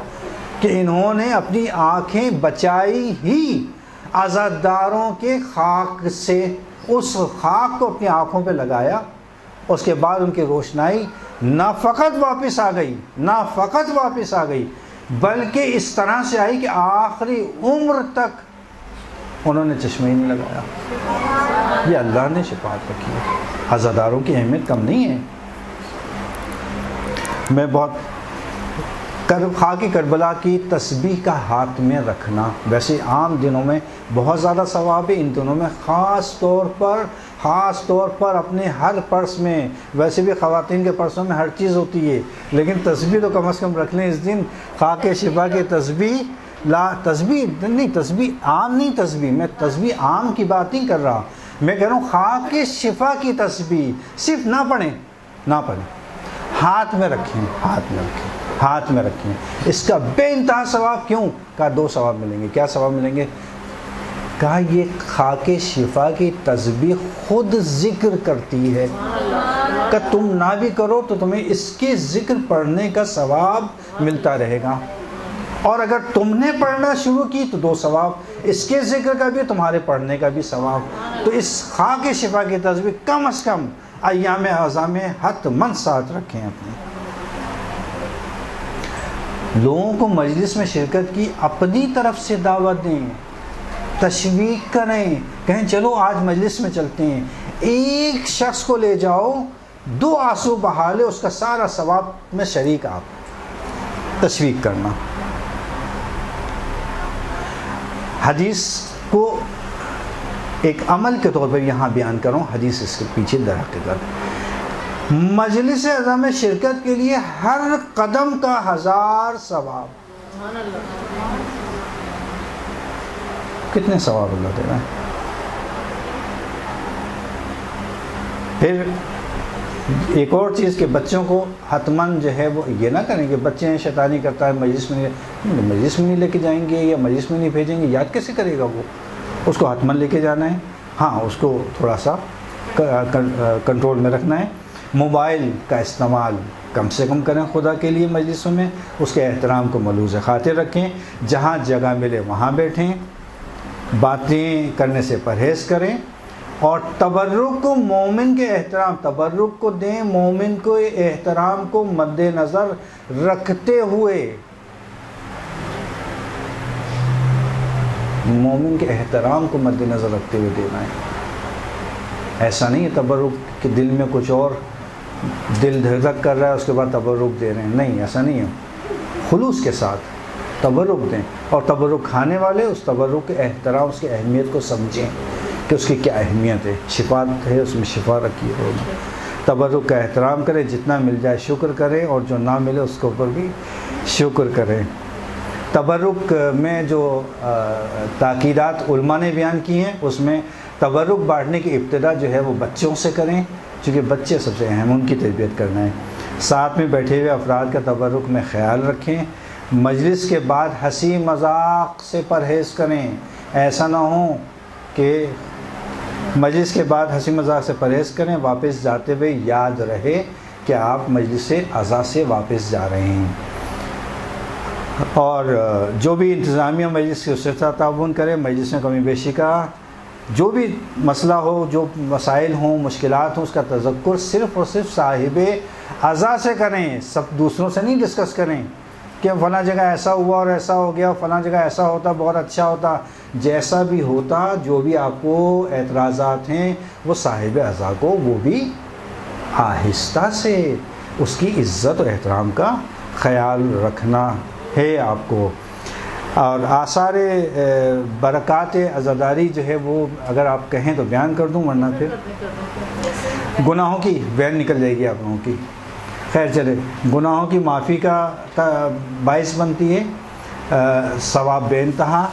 کہ انہوں نے اپنی آنکھیں بچائی ہی عزاداروں کے خاک سے. اس خاک کو اپنی آنکھوں پہ لگایا, اس کے بعد ان کی روشنائی نہ فقط واپس آ گئی بلکہ اس طرح سے آئی کہ آخری عمر تک انہوں نے چشمہ ہی نہیں لگایا. یہ اللہ نے شفاعت رکھی ہے. عزاداروں کی اہمیت کم نہیں ہے. میں بہت خاک کربلا کی تسبیح کا ہاتھ میں رکھنا ویسے عام دنوں میں بہت زیادہ ثواب ہے، ان دنوں میں خاص طور پر اپنے ہر پرس میں، ویسے بھی خواتین کے پرسوں میں ہر چیز ہوتی ہے، لیکن تسبیح تو کم از کم رکھ لیں اس دن، خاک شفا کی تسبیح عام نہیں، میں تسبیح عام کی بات نہیں کر رہا، میں کہہ رہا ہوں خاک شفا کی تسبیح صرف نہ پڑھیں، ہاتھ میں رکھیں، اس کا بے انتہا ثواب کیوں؟ کہا 2 ثواب ملیں گے۔ کیا ثواب ملیں گے؟ کہا یہ خاک شفا کی تسبیح خود ذکر کرتی ہے کہ تم نہ بھی کرو تو تمہیں اس کے ذکر پڑھنے کا ثواب ملتا رہے گا، اور اگر تم نے پڑھنا شروع کی تو 2 ثواب، اس کے ذکر کا بھی تمہارے پڑھنے کا بھی ثواب۔ تو اس خاک شفا کی تسبیح کم از کم ایام اعظام میں حتماً ساتھ رکھیں اپنے۔ لوگوں کو مجلس میں شرکت کی اپنی طرف سے دعوت دیں، تشویق کریں، کہیں چلو آج مجلس میں چلتے ہیں، ایک شخص کو لے جاؤ 2 آنسو بہا لے، اس کا سارا ثواب میں شریک آپ، تشویق کرنا۔ حدیث کو ایک عمل کے طور پر یہاں بیان کروں، حدیث اس کے پیچھے در حقیقت مجلس اعظم میں شرکت کے لیے ہر قدم کا 1000 ثواب۔ کتنے ثواب اللہ دے رہا ہے؟ پھر ایک اور چیز کہ بچوں کو حتماً جو ہے وہ یہ نہ کریں کہ بچے ہیں شیطانی کرتا ہے مجلس میں نہیں لے کے جائیں گے یا مجلس میں نہیں بھیجیں گے، یاد کیسے کرے گا وہ؟ اس کو حتماً لے کے جانا ہے، ہاں اس کو تھوڑا سا کنٹرول میں رکھنا ہے۔ موبائل کا استعمال کم سے کم کریں خدا کے لیے مجلسوں میں، اس کے احترام کو ملحوظ خاطر رکھیں، جہاں جگہ ملے وہاں بیٹھیں، باتیں کرنے سے پرہیز کریں، اور تبرک کو مومن کے احترام، تبرک کو دیں مومن کو احترام کو مد نظر رکھتے ہوئے، مومن کے احترام کو مد نظر رکھتے ہوئے دینا ہے۔ ایسا نہیں ہے تبرک کہ دل میں کچھ اور دل دھڑک کر رہا ہے اس کے بعد تبرک دے رہے ہیں، نہیں ایسا نہیں ہے، خلوص کے ساتھ تبرک دیں، اور تبرک کھانے والے اس تبرک کے احترام، اس کی اہمیت کو سمجھیں کہ اس کی کیا اہمیت ہے، شفا ہے اس میں شفا رکھی ہے، تبرک کا احترام کریں، جتنا مل جائے شکر کریں، اور جو نہ ملے اس کے اوپر بھی شکر کریں۔ تبرک میں جو تاکیدات علماء نے بیان کی ہیں، اس میں تبرک بانٹنے کی ابتدا جو ہے وہ بچوں سے کریں، چونکہ بچے سب سے اہم، ان کی تربیت کرنا ہے۔ ساتھ میں بیٹھے ہوئے افراد کا تبرک میں خیال رکھیں، مجلس کے بعد ہنسی مذاق سے پرہیز کریں، ایسا نہ ہو کہ مجلس کے بعد ہنسی مذاق سے پرہیز کریں، واپس جاتے ہوئے یاد رہے کہ آپ مجلس عزا سے واپس جا رہے ہیں، اور جو بھی انتظامیہ مجلس کے اس سے تعاون کرے، مجلس میں کمی بیشی کا جو بھی مسئلہ ہو، جو مسائل ہوں، مشکلات ہوں، اس کا تذکر صرف اور صرف صاحب عزا سے کریں، سب دوسروں سے نہیں ڈسکس کریں کہ فلاں جگہ ایسا ہوا اور ایسا ہو گیا، فلاں جگہ ایسا ہوتا بہت اچھا ہوتا، جیسا بھی ہوتا، جو بھی آپ کو اعتراضات ہیں وہ صاحب عزا کو وہ بھی آہستہ سے اس کی عزت و احترام کا خیال رکھنا ہے آپ کو۔ اور آثار برکات عزاداری جو ہے وہ اگر آپ کہیں تو بیان کر دوں، ورنہ پھر گناہوں کی وین نکل جائے گی آپ لوگوں کی۔ خیر چلے، گناہوں کی معافی کا باعث بنتی ہے، ثواب بے انتہا،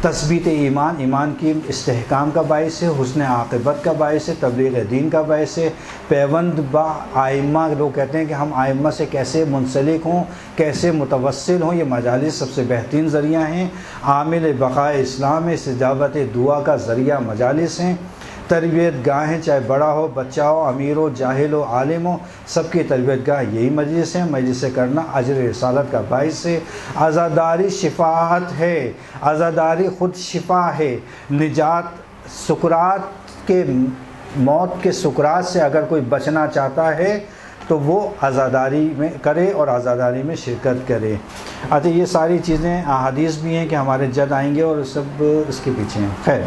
تثبیت ایمان، ایمان کی استحکام کا باعث ہے، حسن عاقبت کا باعث ہے، تبلیغ دین کا باعث ہے، پیوند با آئمہ، لوگ کہتے ہیں کہ ہم آئمہ سے کیسے منسلک ہوں، کیسے متوسل ہوں، یہ مجالس سب سے بہترین ذریعہ ہیں، عامل بقائے اسلام ہے، استجابت دعا کا ذریعہ مجالس ہیں، تربیت گاہیں، چاہے بڑا ہو بچہ ہو، امیر ہو جاہل ہو عالم ہو، سب کی تربیت گاہ یہی مجلس ہے، مجلس سے کرنا اجر رسالت کا باعث ہے، عزاداری شفاعت ہے، عزاداری خود شفا ہے، نجات سکرات کے، موت کے سکرات سے اگر کوئی بچنا چاہتا ہے تو وہ عزاداری میں کرے اور عزاداری میں شرکت کرے۔ اچھا، یہ ساری چیزیں احادیث بھی ہیں کہ ہمارے جد آئیں گے اور سب اس کے پیچھے ہیں۔ خیر،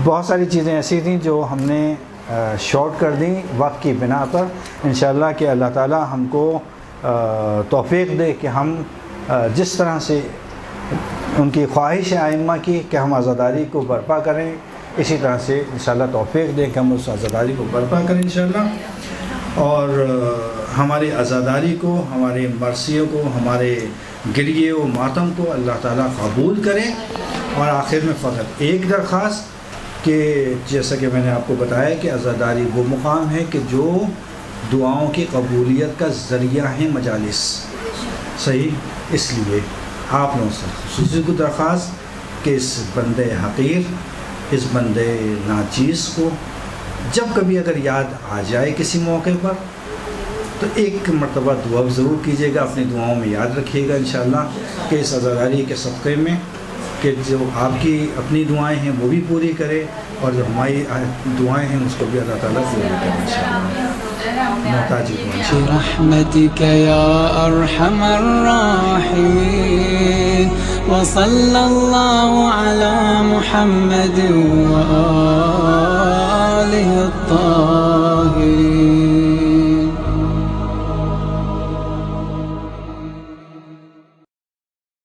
بہت ساری چیزیں ایسی تھیں جو ہم نے شارٹ کر دیں وقت کی بنا پر، انشاءاللہ کہ اللہ تعالی ہم کو توفیق دے کہ ہم جس طرح سے ان کی خواہش ہے ائمہ کی کہ ہم عزاداری کو برپا کریں، اسی طرح سے انشاءاللہ توفیق دیں کہ ہم اس عزاداری کو برپا کریں انشاءاللہ، اور ہماری عزاداری کو، ہماری مرثیوں کو، ہمارے گریے و ماتم کو اللہ تعالیٰ قبول کریں۔ اور آخر میں فقط ایک درخواست کہ جیسا کہ میں نے آپ کو بتایا کہ عزاداری وہ مقام ہے کہ جو دعاؤں کی قبولیت کا ذریعہ ہے مجالس، صحیح، اس لیے آپ لوگوں سے خصوصی کو درخواست کہ اس بندے حقیر، اس بندے ناچیز کو جب کبھی اگر یاد آ جائے کسی موقع پر تو ایک مرتبہ دعا ضرور کیجیے گا، اپنی دعاؤں میں یاد رکھیے گا انشاءاللہ کہ اس عزاداری کے صدقے میں کہ جو آپ کی اپنی دعائیں ہیں وہ بھی پوری کرے اور جو ہماری دعائیں ہیں اس کو بھی اللہ تعالیٰ پوری کرے انشاءاللہ۔ محتاجی برحمتك يا أرحم الراحمين وصلى الله على محمد وآله